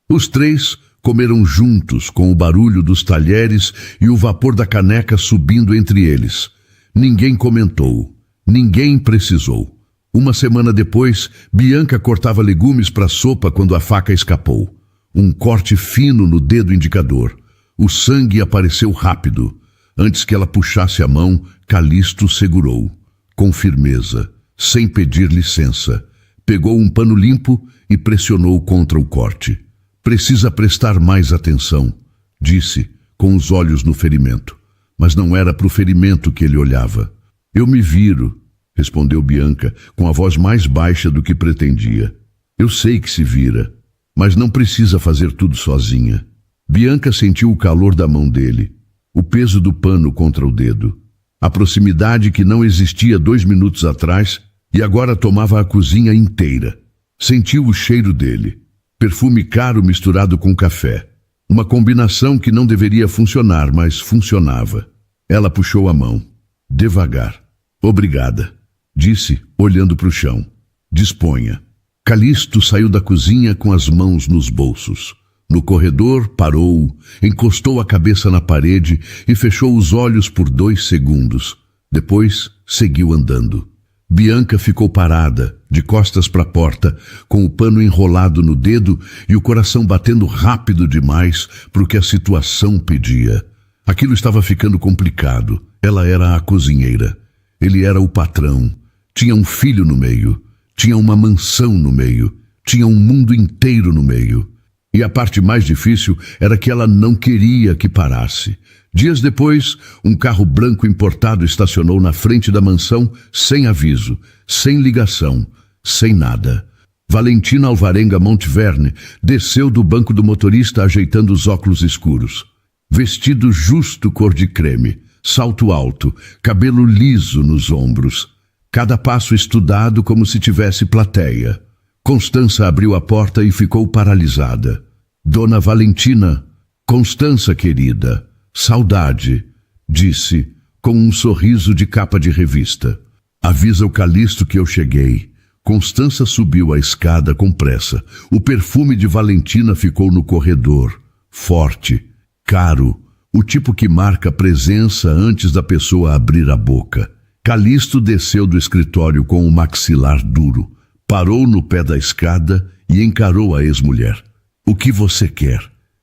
Os três comeram juntos, com o barulho dos talheres e o vapor da caneca subindo entre eles. Ninguém comentou. Ninguém precisou. Uma semana depois, Bianca cortava legumes para a sopa quando a faca escapou. Um corte fino no dedo indicador. O sangue apareceu rápido. Antes que ela puxasse a mão, Calixto segurou. Com firmeza, sem pedir licença. Pegou um pano limpo e pressionou contra o corte. Precisa prestar mais atenção, disse, com os olhos no ferimento. Mas não era para o ferimento que ele olhava. Eu me viro, respondeu Bianca, com a voz mais baixa do que pretendia. Eu sei que se vira, mas não precisa fazer tudo sozinha. Bianca sentiu o calor da mão dele, o peso do pano contra o dedo, a proximidade que não existia 2 minutos atrás e agora tomava a cozinha inteira. Sentiu o cheiro dele, perfume caro misturado com café. Uma combinação que não deveria funcionar, mas funcionava. Ela puxou a mão, devagar. Obrigada, disse, olhando para o chão. Disponha. Calixto saiu da cozinha com as mãos nos bolsos. No corredor, parou, encostou a cabeça na parede e fechou os olhos por 2 segundos. Depois, seguiu andando. Bianca ficou parada, de costas para a porta, com o pano enrolado no dedo e o coração batendo rápido demais para o que a situação pedia. Aquilo estava ficando complicado. Ela era a cozinheira. Ele era o patrão. Tinha um filho no meio. Tinha uma mansão no meio. Tinha um mundo inteiro no meio. E a parte mais difícil era que ela não queria que parasse. Dias depois, um carro branco importado estacionou na frente da mansão sem aviso, sem ligação, sem nada. Valentina Alvarenga Montverne desceu do banco do motorista ajeitando os óculos escuros. Vestido justo cor de creme, salto alto, cabelo liso nos ombros. Cada passo estudado como se tivesse plateia. Constança abriu a porta e ficou paralisada. Dona Valentina, Constança querida, saudade, disse, com um sorriso de capa de revista. Avisa o Calixto que eu cheguei. Constança subiu a escada com pressa. O perfume de Valentina ficou no corredor. Forte, caro, o tipo que marca presença antes da pessoa abrir a boca. Calixto desceu do escritório com o maxilar duro. Parou no pé da escada e encarou a ex-mulher. O que você quer?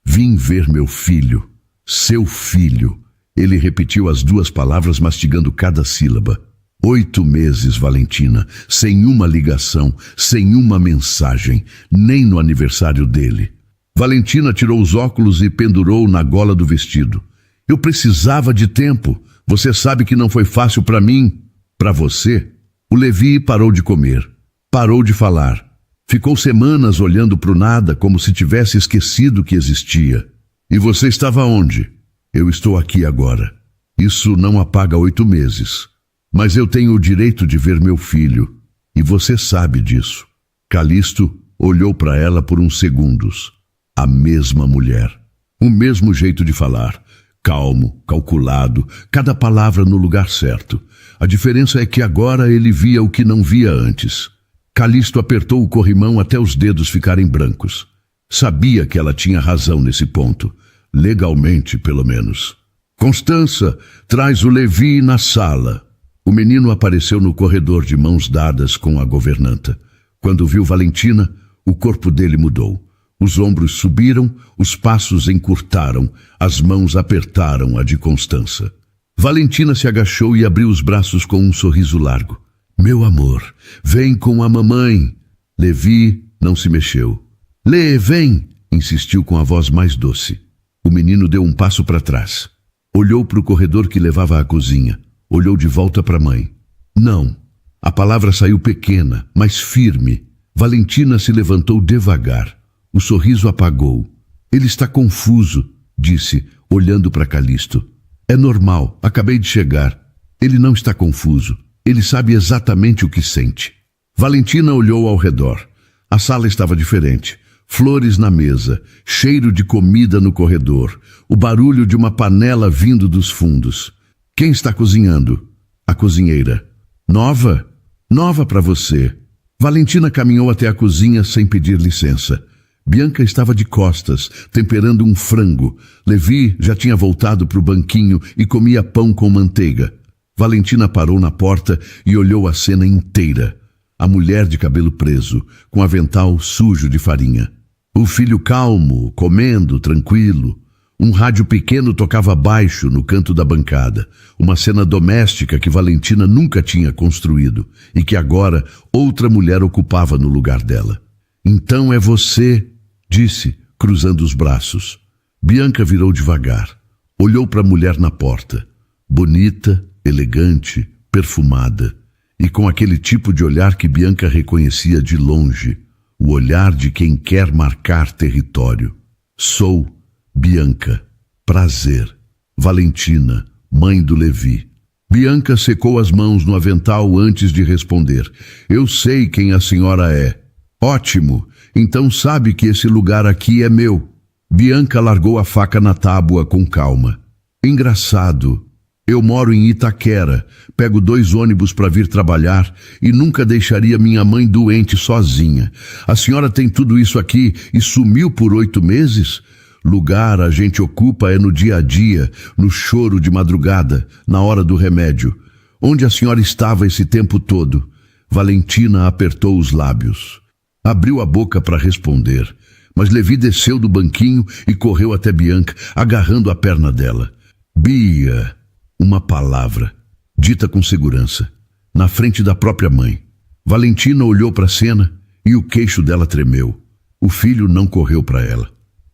Vim ver meu filho. Seu filho. Ele repetiu as duas palavras mastigando cada sílaba. 8 meses, Valentina, sem uma ligação, sem uma mensagem, nem no aniversário dele. Valentina tirou os óculos e pendurou na gola do vestido. Eu precisava de tempo. Você sabe que não foi fácil para mim. Para você? O Levi parou de comer. Parou de falar. Ficou semanas olhando para o nada como se tivesse esquecido que existia. E você estava onde? Eu estou aqui agora. Isso não apaga 8 meses. Mas eu tenho o direito de ver meu filho. E você sabe disso. Calixto olhou para ela por uns segundos. A mesma mulher. O mesmo jeito de falar. Calmo, calculado, cada palavra no lugar certo. A diferença é que agora ele via o que não via antes. Calixto apertou o corrimão até os dedos ficarem brancos. Sabia que ela tinha razão nesse ponto. Legalmente, pelo menos. Constança, traz o Levi na sala. O menino apareceu no corredor de mãos dadas com a governanta. Quando viu Valentina, o corpo dele mudou. Os ombros subiram, os passos encurtaram, as mãos apertaram a de Constança. Valentina se agachou e abriu os braços com um sorriso largo. Meu amor, vem com a mamãe. Levi não se mexeu. Lê, vem, insistiu com a voz mais doce. O menino deu um passo para trás. Olhou para o corredor que levava à cozinha. Olhou de volta para a mãe. Não. A palavra saiu pequena, mas firme. Valentina se levantou devagar. O sorriso apagou. Ele está confuso, disse, olhando para Calixto. É normal, acabei de chegar. Ele não está confuso. Ele sabe exatamente o que sente. Valentina olhou ao redor. A sala estava diferente. Flores na mesa, cheiro de comida no corredor, o barulho de uma panela vindo dos fundos. Quem está cozinhando? A cozinheira. Nova? Nova para você. Valentina caminhou até a cozinha sem pedir licença. Bianca estava de costas, temperando um frango. Levi já tinha voltado para o banquinho e comia pão com manteiga. Valentina parou na porta e olhou a cena inteira. A mulher de cabelo preso, com avental sujo de farinha. O filho calmo, comendo, tranquilo. Um rádio pequeno tocava baixo no canto da bancada. Uma cena doméstica que Valentina nunca tinha construído e que agora outra mulher ocupava no lugar dela. Então é você, disse, cruzando os braços. Bianca virou devagar. Olhou para a mulher na porta. Bonita, elegante, perfumada. E com aquele tipo de olhar que Bianca reconhecia de longe. O olhar de quem quer marcar território. Sou Bianca. Prazer. Valentina, mãe do Levi. Bianca secou as mãos no avental antes de responder. Eu sei quem a senhora é. Ótimo. Então sabe que esse lugar aqui é meu. Bianca largou a faca na tábua com calma. Engraçado. Eu moro em Itaquera, pego 2 ônibus para vir trabalhar e nunca deixaria minha mãe doente sozinha. A senhora tem tudo isso aqui e sumiu por 8 meses? Lugar a gente ocupa é no dia a dia, no choro de madrugada, na hora do remédio. Onde a senhora estava esse tempo todo? Valentina apertou os lábios. Abriu a boca para responder, mas Levi desceu do banquinho e correu até Bianca, agarrando a perna dela. Bia... Uma palavra, dita com segurança, na frente da própria mãe. Valentina olhou para a cena e o queixo dela tremeu. O filho não correu para ela.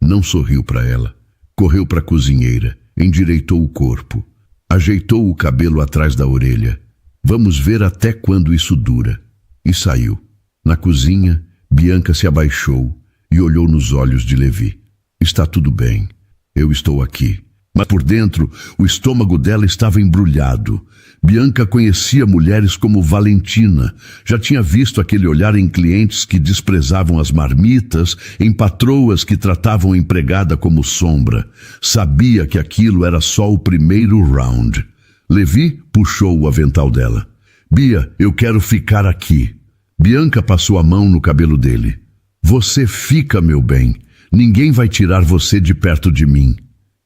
Não sorriu para ela. Correu para a cozinheira, endireitou o corpo, ajeitou o cabelo atrás da orelha. Vamos ver até quando isso dura. E saiu. Na cozinha, Bianca se abaixou e olhou nos olhos de Levi. Está tudo bem. Eu estou aqui. Mas por dentro, o estômago dela estava embrulhado. Bianca conhecia mulheres como Valentina. Já tinha visto aquele olhar em clientes que desprezavam as marmitas, em patroas que tratavam a empregada como sombra. Sabia que aquilo era só o primeiro round. Levi puxou o avental dela. Bia, eu quero ficar aqui. Bianca passou a mão no cabelo dele. Você fica, meu bem. Ninguém vai tirar você de perto de mim.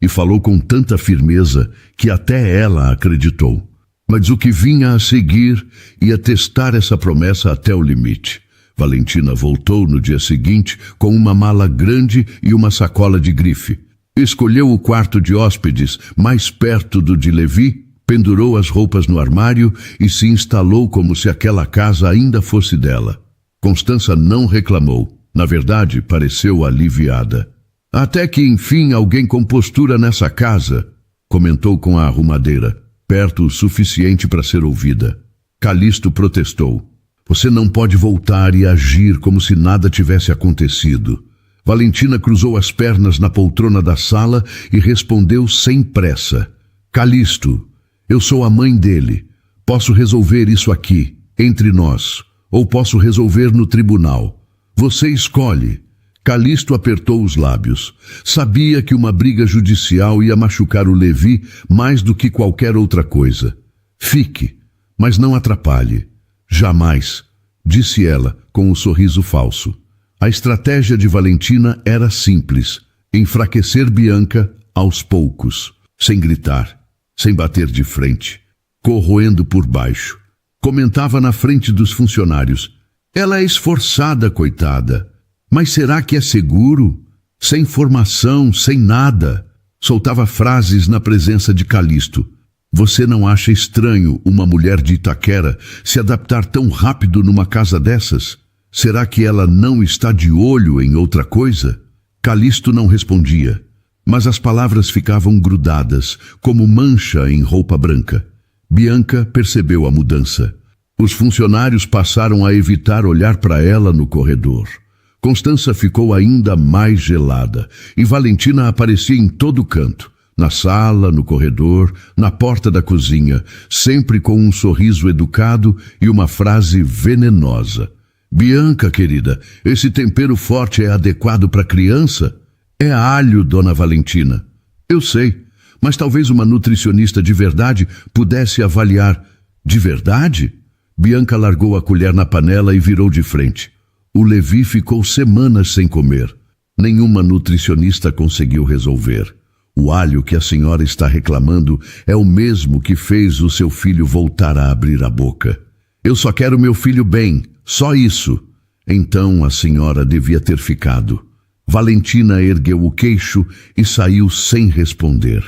E falou com tanta firmeza que até ela acreditou. Mas o que vinha a seguir ia testar essa promessa até o limite. Valentina voltou no dia seguinte com uma mala grande e uma sacola de grife. Escolheu o quarto de hóspedes mais perto do de Levi, pendurou as roupas no armário e se instalou como se aquela casa ainda fosse dela. Constança não reclamou. Na verdade, pareceu aliviada. Até que, enfim, alguém com postura nessa casa, comentou com a arrumadeira, perto o suficiente para ser ouvida. Calixto protestou. Você não pode voltar e agir como se nada tivesse acontecido. Valentina cruzou as pernas na poltrona da sala e respondeu sem pressa. Calixto, eu sou a mãe dele. Posso resolver isso aqui, entre nós, ou posso resolver no tribunal. Você escolhe. Calixto apertou os lábios. Sabia que uma briga judicial ia machucar o Levi mais do que qualquer outra coisa. Fique, mas não atrapalhe. Jamais, disse ela com um sorriso falso. A estratégia de Valentina era simples. Enfraquecer Bianca aos poucos, sem gritar, sem bater de frente, corroendo por baixo. Comentava na frente dos funcionários. Ela é esforçada, coitada. Mas será que é seguro? Sem formação, sem nada. Soltava frases na presença de Calixto. Você não acha estranho uma mulher de Itaquera se adaptar tão rápido numa casa dessas? Será que ela não está de olho em outra coisa? Calixto não respondia, mas as palavras ficavam grudadas, como mancha em roupa branca. Bianca percebeu a mudança. Os funcionários passaram a evitar olhar para ela no corredor. Constança ficou ainda mais gelada e Valentina aparecia em todo canto, na sala, no corredor, na porta da cozinha, sempre com um sorriso educado e uma frase venenosa. Bianca, querida, esse tempero forte é adequado para criança? É alho, dona Valentina. Eu sei, mas talvez uma nutricionista de verdade pudesse avaliar. De verdade? Bianca largou a colher na panela e virou de frente. O Levi ficou semanas sem comer. Nenhuma nutricionista conseguiu resolver. O alho que a senhora está reclamando é o mesmo que fez o seu filho voltar a abrir a boca. Eu só quero meu filho bem, só isso. Então a senhora devia ter ficado. Valentina ergueu o queixo e saiu sem responder.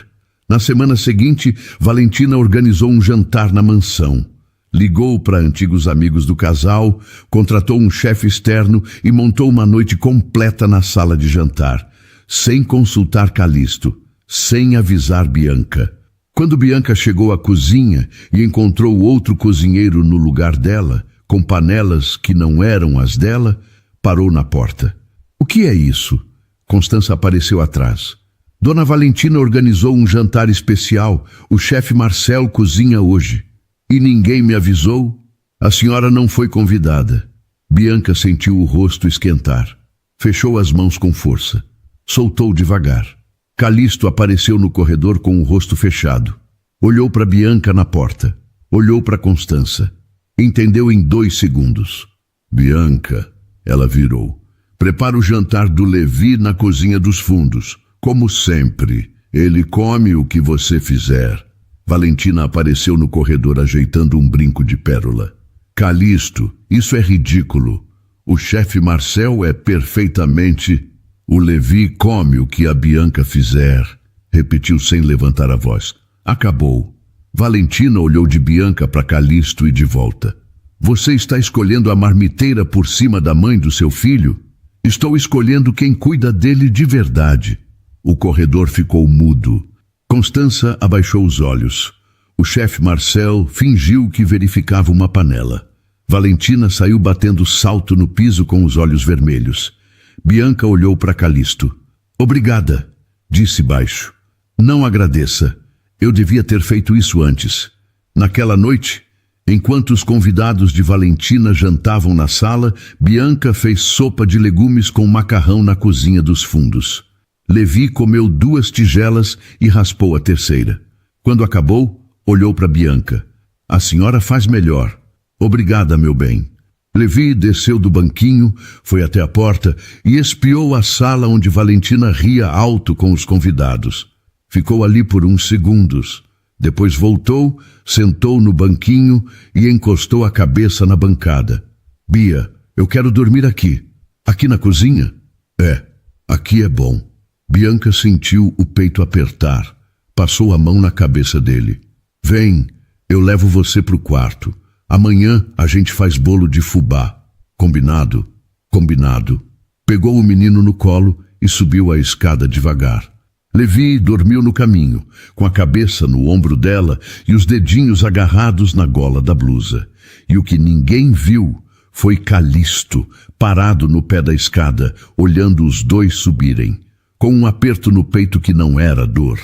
Na semana seguinte, Valentina organizou um jantar na mansão. Ligou para antigos amigos do casal, contratou um chefe externo e montou uma noite completa na sala de jantar, sem consultar Calixto, sem avisar Bianca. Quando Bianca chegou à cozinha e encontrou outro cozinheiro no lugar dela, com panelas que não eram as dela, parou na porta. O que é isso? Constança apareceu atrás. Dona Valentina organizou um jantar especial. O chefe Marcel cozinha hoje. E ninguém me avisou? A senhora não foi convidada. Bianca sentiu o rosto esquentar. Fechou as mãos com força. Soltou devagar. Calixto apareceu no corredor com o rosto fechado. Olhou para Bianca na porta. Olhou para Constança. Entendeu em 2 segundos. Bianca, ela virou. Prepara o jantar do Levi na cozinha dos fundos. Como sempre, ele come o que você fizer. Valentina apareceu no corredor ajeitando um brinco de pérola. Calixto, isso é ridículo. O chefe Marcel é perfeitamente... O Levi come o que a Bianca fizer, repetiu sem levantar a voz. Acabou. Valentina olhou de Bianca para Calixto e de volta. Você está escolhendo a marmiteira por cima da mãe do seu filho? Estou escolhendo quem cuida dele de verdade. O corredor ficou mudo. Constança abaixou os olhos. O chefe Marcel fingiu que verificava uma panela. Valentina saiu batendo salto no piso com os olhos vermelhos. Bianca olhou para Calixto. Obrigada, disse baixo. Não agradeça. Eu devia ter feito isso antes. Naquela noite, enquanto os convidados de Valentina jantavam na sala, Bianca fez sopa de legumes com macarrão na cozinha dos fundos. Levi comeu 2 tigelas e raspou a terceira. Quando acabou, olhou para Bianca. A senhora faz melhor. Obrigada, meu bem. Levi desceu do banquinho, foi até a porta e espiou a sala onde Valentina ria alto com os convidados. Ficou ali por uns segundos. Depois voltou, sentou no banquinho e encostou a cabeça na bancada. Bia, eu quero dormir aqui. Aqui na cozinha? É, aqui é bom. Bianca sentiu o peito apertar. Passou a mão na cabeça dele. Vem, eu levo você pro quarto. Amanhã a gente faz bolo de fubá. Combinado? Combinado. Pegou o menino no colo e subiu a escada devagar. Levi dormiu no caminho, com a cabeça no ombro dela e os dedinhos agarrados na gola da blusa. E o que ninguém viu foi Calixto, parado no pé da escada, olhando os dois subirem, com um aperto no peito que não era dor,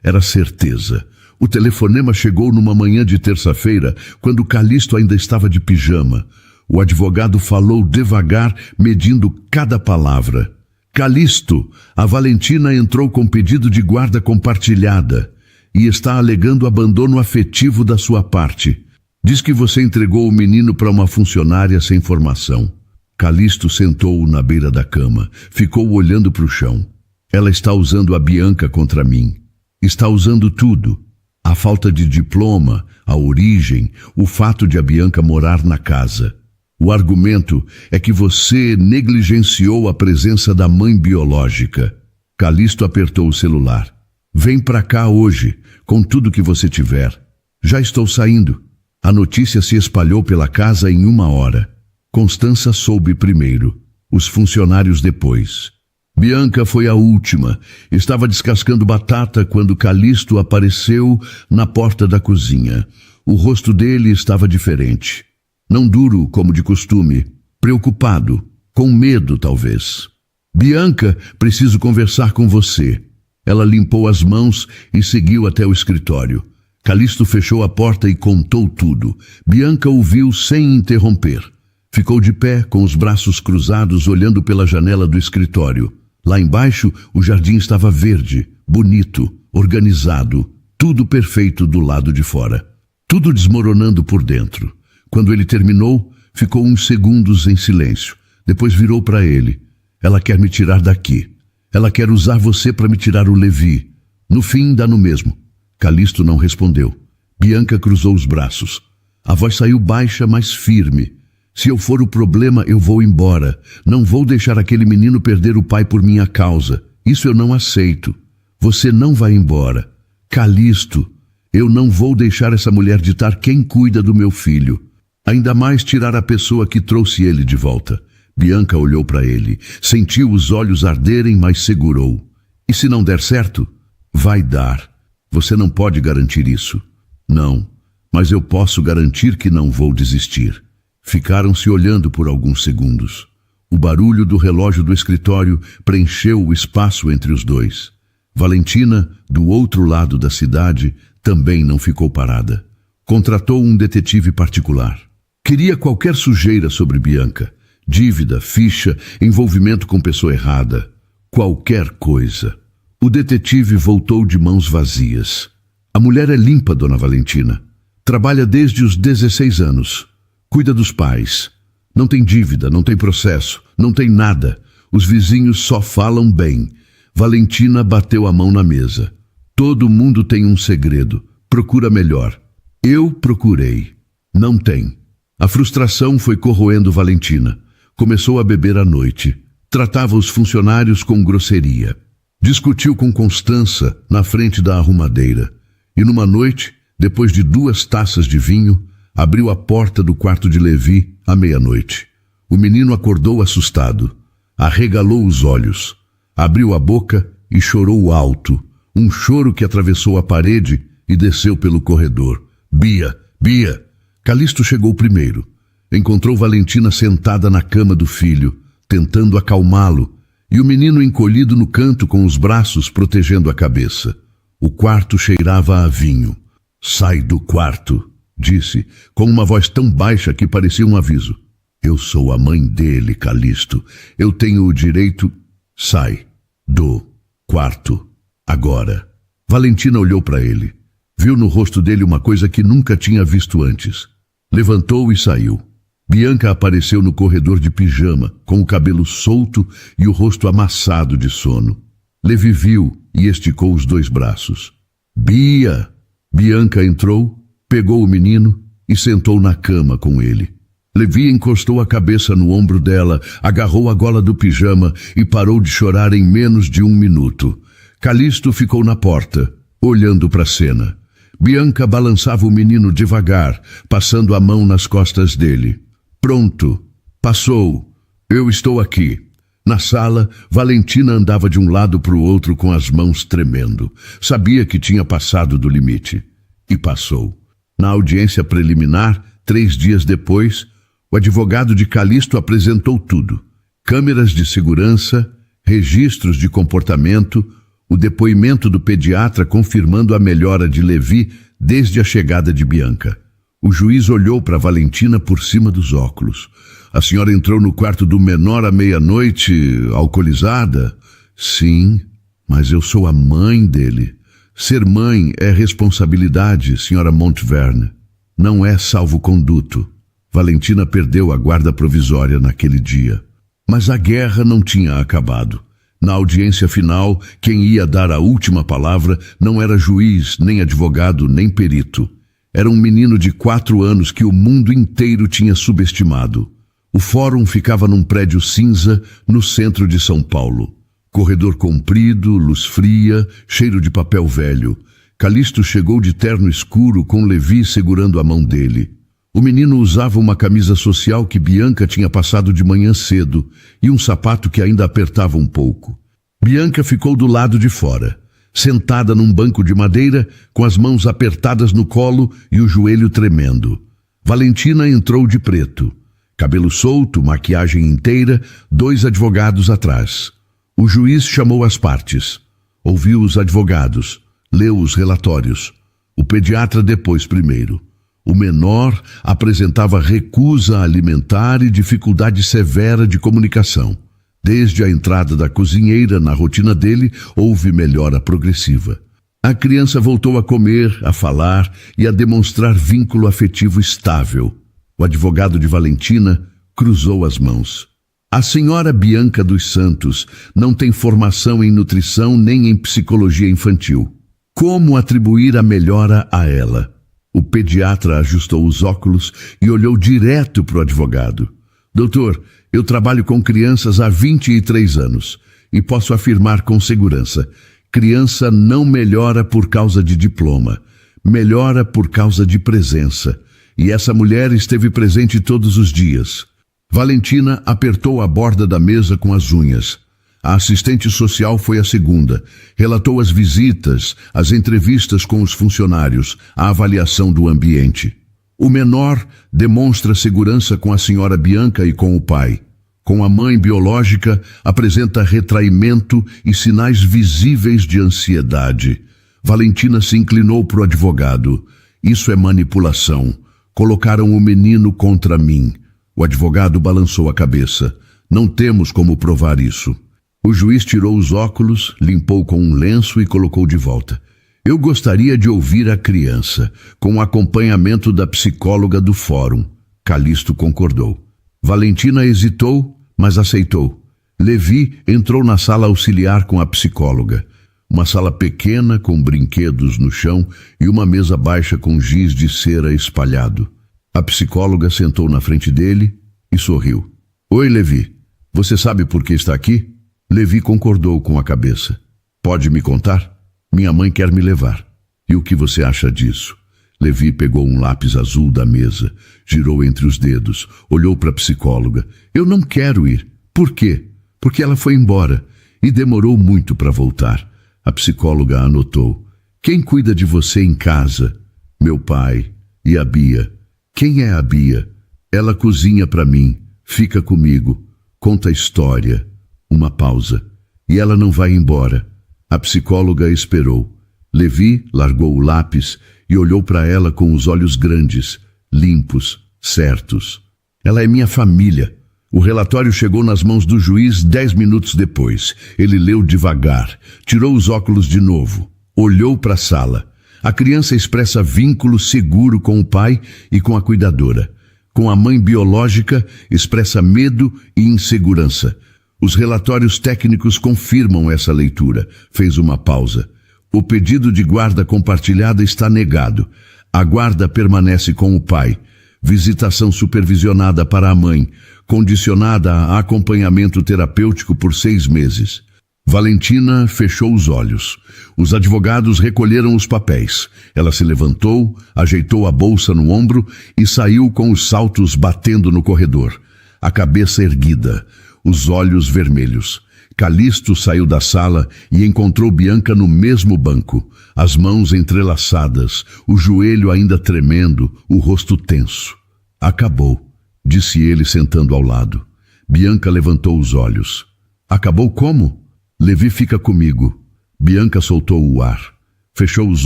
era certeza. O telefonema chegou numa manhã de terça-feira, quando Calixto ainda estava de pijama. O advogado falou devagar, medindo cada palavra. Calixto, a Valentina entrou com pedido de guarda compartilhada e está alegando abandono afetivo da sua parte. Diz que você entregou o menino para uma funcionária sem formação. Calixto sentou-o na beira da cama, ficou olhando para o chão. Ela está usando a Bianca contra mim. Está usando tudo. A falta de diploma, a origem, o fato de a Bianca morar na casa. O argumento é que você negligenciou a presença da mãe biológica. Calixto apertou o celular. Vem pra cá hoje, com tudo que você tiver. Já estou saindo. A notícia se espalhou pela casa em 1 hora. Constança soube primeiro, os funcionários depois. Bianca foi a última. Estava descascando batata quando Calixto apareceu na porta da cozinha. O rosto dele estava diferente. Não duro como de costume, preocupado, com medo talvez. Bianca, preciso conversar com você. Ela limpou as mãos e seguiu até o escritório. Calixto fechou a porta e contou tudo. Bianca ouviu sem interromper. Ficou de pé, com os braços cruzados, olhando pela janela do escritório. Lá embaixo, o jardim estava verde, bonito, organizado, tudo perfeito do lado de fora. Tudo desmoronando por dentro. Quando ele terminou, ficou uns segundos em silêncio. Depois virou para ele. Ela quer me tirar daqui. Ela quer usar você para me tirar o Levi. No fim, dá no mesmo. Calixto não respondeu. Bianca cruzou os braços. A voz saiu baixa, mas firme. Se eu for o problema, eu vou embora. Não vou deixar aquele menino perder o pai por minha causa. Isso eu não aceito. Você não vai embora. Calixto, eu não vou deixar essa mulher ditar quem cuida do meu filho. Ainda mais tirar a pessoa que trouxe ele de volta. Bianca olhou para ele, sentiu os olhos arderem, mas segurou. E se não der certo? Vai dar. Você não pode garantir isso. Não, mas eu posso garantir que não vou desistir. Ficaram se olhando por alguns segundos. O barulho do relógio do escritório preencheu o espaço entre os dois. Valentina, do outro lado da cidade, também não ficou parada. Contratou um detetive particular. Queria qualquer sujeira sobre Bianca. Dívida, ficha, envolvimento com pessoa errada. Qualquer coisa. O detetive voltou de mãos vazias. A mulher é limpa, dona Valentina. Trabalha desde os 16 anos. Cuida dos pais. Não tem dívida, não tem processo, não tem nada. Os vizinhos só falam bem. Valentina bateu a mão na mesa. Todo mundo tem um segredo. Procura melhor. Eu procurei. Não tem. A frustração foi corroendo Valentina. Começou a beber à noite. Tratava os funcionários com grosseria. Discutiu com Constança na frente da arrumadeira. E numa noite, depois de 2 taças de vinho, abriu a porta do quarto de Levi à meia-noite. O menino acordou assustado. Arregalou os olhos, abriu a boca e chorou alto, um choro que atravessou a parede e desceu pelo corredor. Bia, Bia! Calixto chegou primeiro. Encontrou Valentina sentada na cama do filho, tentando acalmá-lo, e o menino encolhido no canto com os braços protegendo a cabeça. O quarto cheirava a vinho. Sai do quarto, disse, com uma voz tão baixa que parecia um aviso. Eu sou a mãe dele, Calixto. Eu tenho o direito... Sai do quarto, agora. Valentina olhou para ele. Viu no rosto dele uma coisa que nunca tinha visto antes. Levantou e saiu. Bianca apareceu no corredor de pijama, com o cabelo solto e o rosto amassado de sono. Levi viu e esticou os 2 braços. Bia! Bianca entrou, pegou o menino e sentou na cama com ele. Levi encostou a cabeça no ombro dela, agarrou a gola do pijama e parou de chorar em menos de 1 minuto. Calixto ficou na porta, olhando para a cena. Bianca balançava o menino devagar, passando a mão nas costas dele. Pronto, passou. Eu estou aqui. Na sala, Valentina andava de um lado para o outro com as mãos tremendo. Sabia que tinha passado do limite. E passou. Na audiência preliminar, 3 dias depois, o advogado de Calixto apresentou tudo. Câmeras de segurança, registros de comportamento, o depoimento do pediatra confirmando a melhora de Levi desde a chegada de Bianca. O juiz olhou para Valentina por cima dos óculos. A senhora entrou no quarto do menor à meia-noite, alcoolizada? Sim, mas eu sou a mãe dele. Ser mãe é responsabilidade, senhora Montverne. Não é salvo-conduto. Valentina perdeu a guarda provisória naquele dia. Mas a guerra não tinha acabado. Na audiência final, quem ia dar a última palavra não era juiz, nem advogado, nem perito. Era um menino de 4 anos que o mundo inteiro tinha subestimado. O fórum ficava num prédio cinza no centro de São Paulo. Corredor comprido, luz fria, cheiro de papel velho. Calixto chegou de terno escuro com Levi segurando a mão dele. O menino usava uma camisa social que Bianca tinha passado de manhã cedo e um sapato que ainda apertava um pouco. Bianca ficou do lado de fora, sentada num banco de madeira, com as mãos apertadas no colo e o joelho tremendo. Valentina entrou de preto. Cabelo solto, maquiagem inteira, 2 advogados atrás. O juiz chamou as partes. Ouviu os advogados, leu os relatórios. O pediatra depois primeiro. O menor apresentava recusa alimentar e dificuldade severa de comunicação. Desde a entrada da cozinheira na rotina dele, houve melhora progressiva. A criança voltou a comer, a falar e a demonstrar vínculo afetivo estável. O advogado de Valentina cruzou as mãos. A senhora Bianca dos Santos não tem formação em nutrição nem em psicologia infantil. Como atribuir a melhora a ela? O pediatra ajustou os óculos e olhou direto para o advogado. Doutor, eu trabalho com crianças há 23 anos e posso afirmar com segurança, criança não melhora por causa de diploma, melhora por causa de presença. E essa mulher esteve presente todos os dias. Valentina apertou a borda da mesa com as unhas. A assistente social foi a segunda. Relatou as visitas, as entrevistas com os funcionários, a avaliação do ambiente. O menor demonstra segurança com a senhora Bianca e com o pai. Com a mãe biológica, apresenta retraimento e sinais visíveis de ansiedade. Valentina se inclinou para o advogado. Isso é manipulação. Colocaram o menino contra mim. O advogado balançou a cabeça. Não temos como provar isso. O juiz tirou os óculos, limpou com um lenço e colocou de volta. Eu gostaria de ouvir a criança, com o acompanhamento da psicóloga do fórum. Calixto concordou. Valentina hesitou, mas aceitou. Levi entrou na sala auxiliar com a psicóloga. Uma sala pequena com brinquedos no chão e uma mesa baixa com giz de cera espalhado. A psicóloga sentou na frente dele e sorriu. Oi, Levi. Você sabe por que está aqui? Levi concordou com a cabeça. Pode me contar? Minha mãe quer me levar. E o que você acha disso? Levi pegou um lápis azul da mesa, girou entre os dedos, olhou para a psicóloga. Eu não quero ir. Por quê? porque ela foi embora e demorou muito para voltar. A psicóloga anotou: quem cuida de você em casa? Meu pai. E a Bia? Quem é a Bia? Ela cozinha para mim, fica comigo, conta história. Uma pausa. E ela não vai embora. A psicóloga esperou. Levi largou o lápis e olhou para ela com os olhos grandes, limpos, certos. Ela é minha família. O relatório chegou nas mãos do juiz 10 minutos depois. Ele leu devagar, tirou os óculos de novo, olhou para a sala. A criança expressa vínculo seguro com o pai e com a cuidadora. Com a mãe biológica, expressa medo e insegurança. Os relatórios técnicos confirmam essa leitura. Fez uma pausa. O pedido de guarda compartilhada está negado. A guarda permanece com o pai. Visitação supervisionada para a mãe, condicionada a acompanhamento terapêutico por 6 meses. Valentina fechou os olhos. Os advogados recolheram os papéis. Ela se levantou, ajeitou a bolsa no ombro e saiu com os saltos batendo no corredor. A cabeça erguida, os olhos vermelhos. Calixto saiu da sala e encontrou Bianca no mesmo banco, as mãos entrelaçadas, o joelho ainda tremendo, o rosto tenso. Acabou, disse ele sentando ao lado. Bianca levantou os olhos. Acabou como? Levi fica comigo. Bianca soltou o ar. Fechou os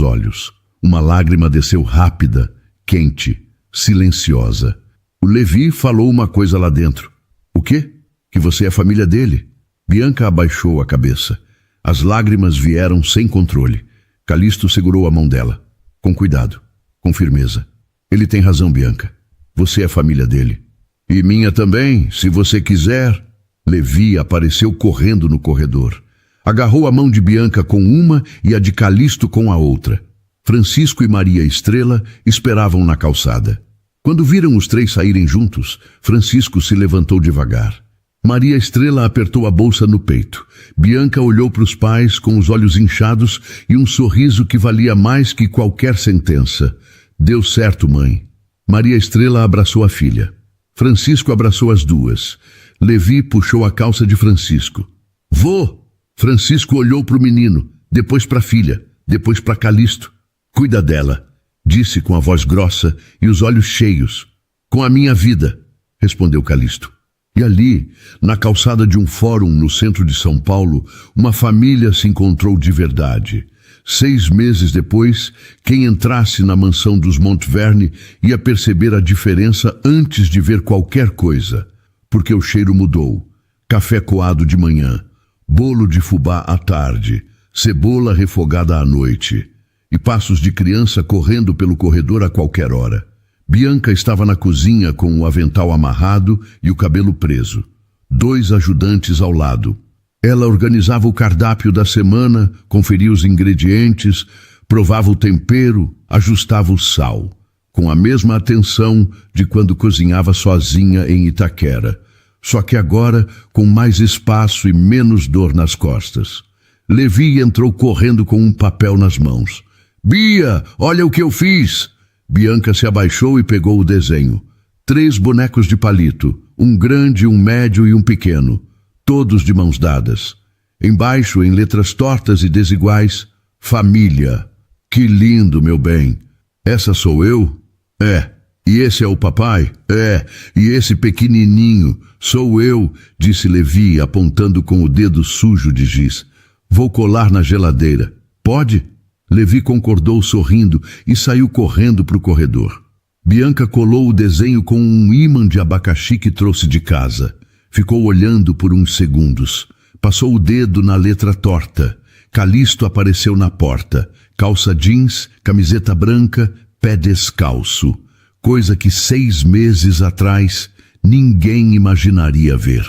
olhos. Uma lágrima desceu rápida, quente, silenciosa. O Levi falou uma coisa lá dentro. O quê? Que você é família dele? Bianca abaixou a cabeça. As lágrimas vieram sem controle. Calixto segurou a mão dela. Com cuidado, com firmeza. Ele tem razão, Bianca. Você é família dele. E minha também, se você quiser. Levi apareceu correndo no corredor. Agarrou a mão de Bianca com uma e a de Calixto com a outra. Francisco e Maria Estrela esperavam na calçada. Quando viram os 3 saírem juntos, Francisco se levantou devagar. Maria Estrela apertou a bolsa no peito. Bianca olhou para os pais com os olhos inchados e um sorriso que valia mais que qualquer sentença. Deu certo, mãe. Maria Estrela abraçou a filha. Francisco abraçou as duas. Levi puxou a calça de Francisco. Vô! Francisco olhou para o menino, depois para a filha, depois para Calixto. Cuida dela, disse com a voz grossa e os olhos cheios. Com a minha vida, respondeu Calixto. E ali, na calçada de um fórum no centro de São Paulo, uma família se encontrou de verdade. 6 meses depois, quem entrasse na mansão dos Montverne ia perceber a diferença antes de ver qualquer coisa. Porque o cheiro mudou. Café coado de manhã, bolo de fubá à tarde, cebola refogada à noite e passos de criança correndo pelo corredor a qualquer hora. Bianca estava na cozinha com o avental amarrado e o cabelo preso. 2 ajudantes ao lado. Ela organizava o cardápio da semana, conferia os ingredientes, provava o tempero, ajustava o sal. Com a mesma atenção de quando cozinhava sozinha em Itaquera, só que agora com mais espaço e menos dor nas costas. Levi entrou correndo com um papel nas mãos. Bia, olha o que eu fiz! Bianca se abaixou e pegou o desenho. 3 bonecos de palito, um grande, um médio e um pequeno, todos de mãos dadas. Embaixo, em letras tortas e desiguais, família. Que lindo, meu bem! Essa sou eu? É. E esse é o papai? É. E esse pequenininho? Sou eu, disse Levi, apontando com o dedo sujo de giz. Vou colar na geladeira. Pode? Levi concordou sorrindo e saiu correndo para o corredor. Bianca colou o desenho com um ímã de abacaxi que trouxe de casa. Ficou olhando por uns segundos. Passou o dedo na letra torta. Calixto apareceu na porta. Calça jeans, camiseta branca, pé descalço. Coisa que 6 meses atrás ninguém imaginaria ver.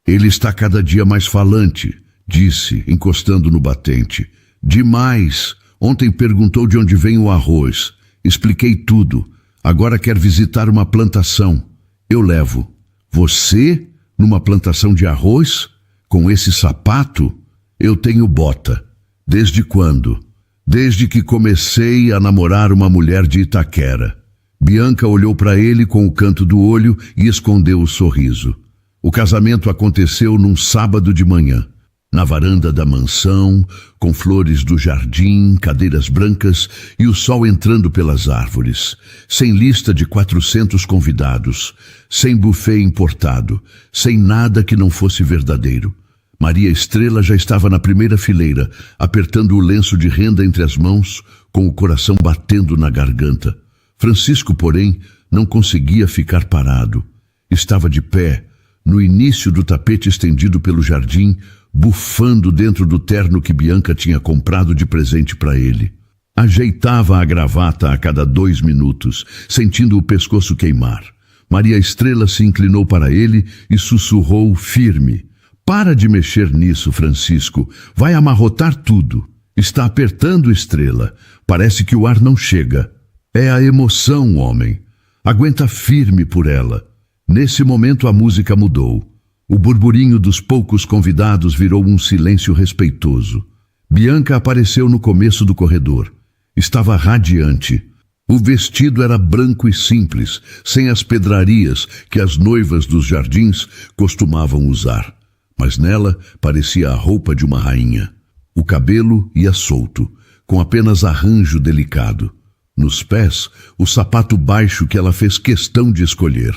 Ele está cada dia mais falante, disse, encostando no batente. Demais. Ontem perguntou de onde vem o arroz. Expliquei tudo. Agora quer visitar uma plantação. Eu levo. Você? Numa plantação de arroz? Com esse sapato? Eu tenho bota. Desde quando? Desde que comecei a namorar uma mulher de Itaquera. Bianca olhou para ele com o canto do olho e escondeu o sorriso. O casamento aconteceu num sábado de manhã. Na varanda da mansão, com flores do jardim, cadeiras brancas e o sol entrando pelas árvores, sem lista de 400 convidados, sem buffet importado, sem nada que não fosse verdadeiro. Maria Estrela já estava na primeira fileira, apertando o lenço de renda entre as mãos, com o coração batendo na garganta. Francisco, porém, não conseguia ficar parado. Estava de pé, no início do tapete estendido pelo jardim, bufando dentro do terno que Bianca tinha comprado de presente para ele. Ajeitava a gravata a cada 2 minutos, sentindo o pescoço queimar. Maria Estrela se inclinou para ele e sussurrou firme: "Para de mexer nisso, Francisco. Vai amarrotar tudo. Está apertando, Estrela. Parece que o ar não chega. É a emoção, homem. Aguenta firme por ela." Nesse momento a música mudou. O burburinho dos poucos convidados virou um silêncio respeitoso. Bianca apareceu no começo do corredor. Estava radiante. O vestido era branco e simples, sem as pedrarias que as noivas dos jardins costumavam usar. Mas nela parecia a roupa de uma rainha. O cabelo ia solto, com apenas arranjo delicado. Nos pés, o sapato baixo que ela fez questão de escolher.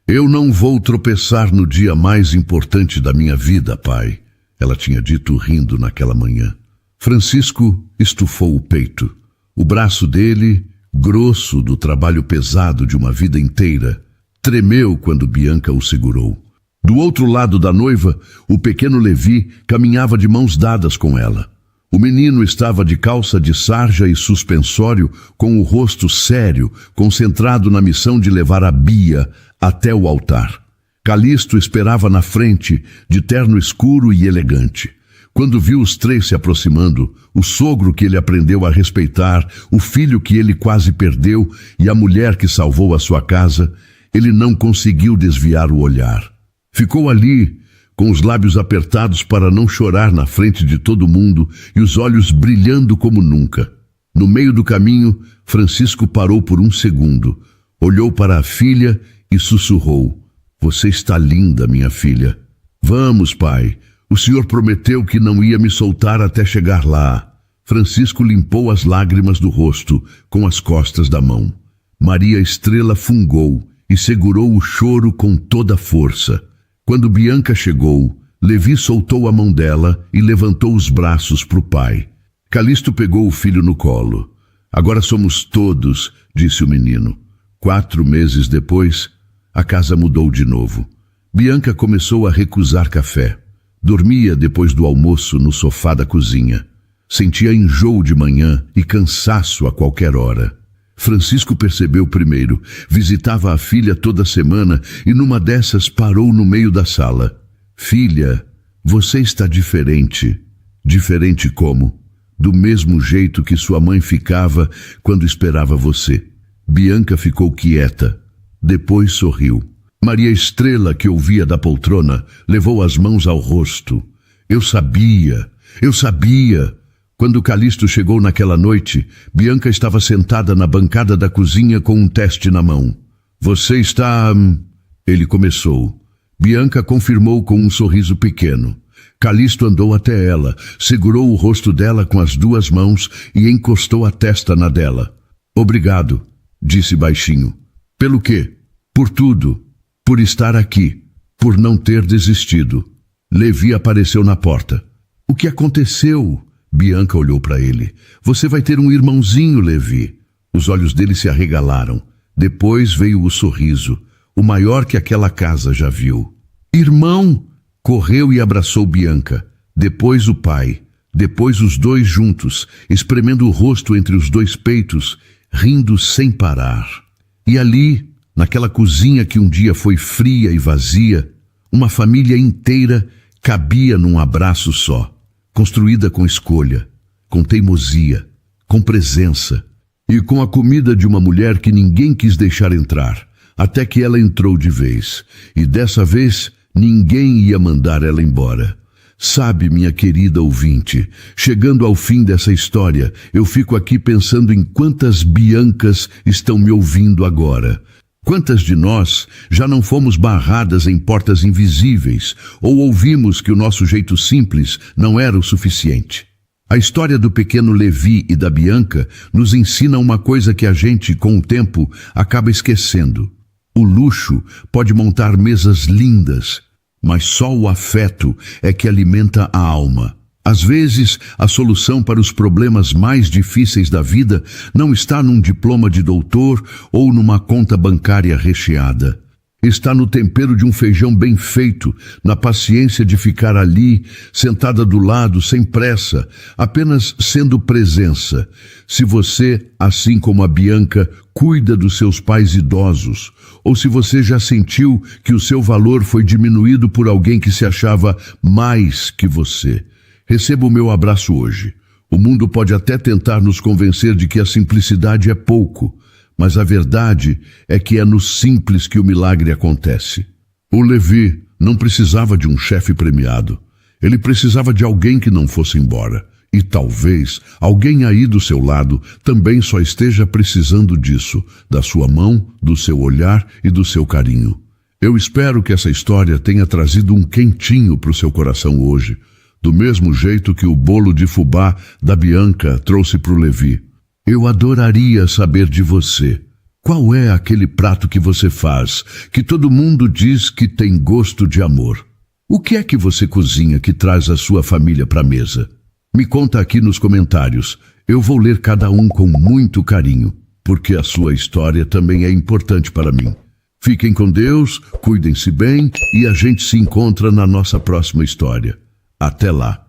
"Eu não vou tropeçar no dia mais importante da minha vida, pai", ela tinha dito rindo naquela manhã. Francisco estufou o peito. O braço dele, grosso do trabalho pesado de uma vida inteira, tremeu quando Bianca o segurou. Do outro lado da noiva, o pequeno Levi caminhava de mãos dadas com ela. O menino estava de calça de sarja e suspensório, com o rosto sério, concentrado na missão de levar a Bia até o altar. Calixto esperava na frente, de terno escuro e elegante. Quando viu os 3 se aproximando, o sogro que ele aprendeu a respeitar, o filho que ele quase perdeu e a mulher que salvou a sua casa, ele não conseguiu desviar o olhar. Ficou ali, com os lábios apertados para não chorar na frente de todo mundo e os olhos brilhando como nunca. No meio do caminho, Francisco parou por um segundo, olhou para a filha e sussurrou: "Você está linda, minha filha." "Vamos, pai. O senhor prometeu que não ia me soltar até chegar lá." Francisco limpou as lágrimas do rosto com as costas da mão. Maria Estrela fungou e segurou o choro com toda a força. Quando Bianca chegou, Levi soltou a mão dela e levantou os braços para o pai. Calixto pegou o filho no colo. "Agora somos todos", disse o menino. 4 meses depois, a casa mudou de novo. Bianca começou a recusar café. Dormia depois do almoço no sofá da cozinha. Sentia enjoo de manhã e cansaço a qualquer hora. Francisco percebeu primeiro. Visitava a filha toda semana e numa dessas parou no meio da sala. "Filha, você está diferente." "Diferente como?" "Do mesmo jeito que sua mãe ficava quando esperava você." Bianca ficou quieta. Depois sorriu. Maria Estrela, que ouvia da poltrona, levou as mãos ao rosto. Eu sabia. Quando Calixto chegou naquela noite, Bianca estava sentada na bancada da cozinha com um teste na mão. "Você está..." Ele começou. Bianca confirmou com um sorriso pequeno. Calixto andou até ela, segurou o rosto dela com as 2 mãos e encostou a testa na dela. "Obrigado", disse baixinho. "Pelo quê?" "Por tudo. Por estar aqui. Por não ter desistido." Levi apareceu na porta. "O que aconteceu?" Bianca olhou para ele. "Você vai ter um irmãozinho, Levi." Os olhos dele se arregalaram. Depois veio o sorriso, o maior que aquela casa já viu. "Irmão!" Correu e abraçou Bianca. Depois o pai. Depois os 2 juntos, espremendo o rosto entre os 2 peitos, rindo sem parar. E ali, naquela cozinha que um dia foi fria e vazia, uma família inteira cabia num abraço só. Construída com escolha, com teimosia, com presença e com a comida de uma mulher que ninguém quis deixar entrar, até que ela entrou de vez, e dessa vez ninguém ia mandar ela embora. Sabe, minha querida ouvinte, chegando ao fim dessa história, eu fico aqui pensando em quantas Biancas estão me ouvindo agora. Quantas de nós já não fomos barradas em portas invisíveis ou ouvimos que o nosso jeito simples não era o suficiente? A história do pequeno Levi e da Bianca nos ensina uma coisa que a gente, com o tempo, acaba esquecendo. O luxo pode montar mesas lindas, mas só o afeto é que alimenta a alma. Às vezes, a solução para os problemas mais difíceis da vida não está num diploma de doutor ou numa conta bancária recheada. Está no tempero de um feijão bem feito, na paciência de ficar ali, sentada do lado, sem pressa, apenas sendo presença. Se você, assim como a Bianca, cuida dos seus pais idosos, ou se você já sentiu que o seu valor foi diminuído por alguém que se achava mais que você, receba o meu abraço hoje. O mundo pode até tentar nos convencer de que a simplicidade é pouco, mas a verdade é que é no simples que o milagre acontece. O Levi não precisava de um chefe premiado. Ele precisava de alguém que não fosse embora. E talvez alguém aí do seu lado também só esteja precisando disso, da sua mão, do seu olhar e do seu carinho. Eu espero que essa história tenha trazido um quentinho para o seu coração hoje, do mesmo jeito que o bolo de fubá da Bianca trouxe para o Levi. Eu adoraria saber de você. Qual é aquele prato que você faz, que todo mundo diz que tem gosto de amor? O que é que você cozinha que traz a sua família para a mesa? Me conta aqui nos comentários. Eu vou ler cada um com muito carinho, porque a sua história também é importante para mim. Fiquem com Deus, cuidem-se bem e a gente se encontra na nossa próxima história. Até lá!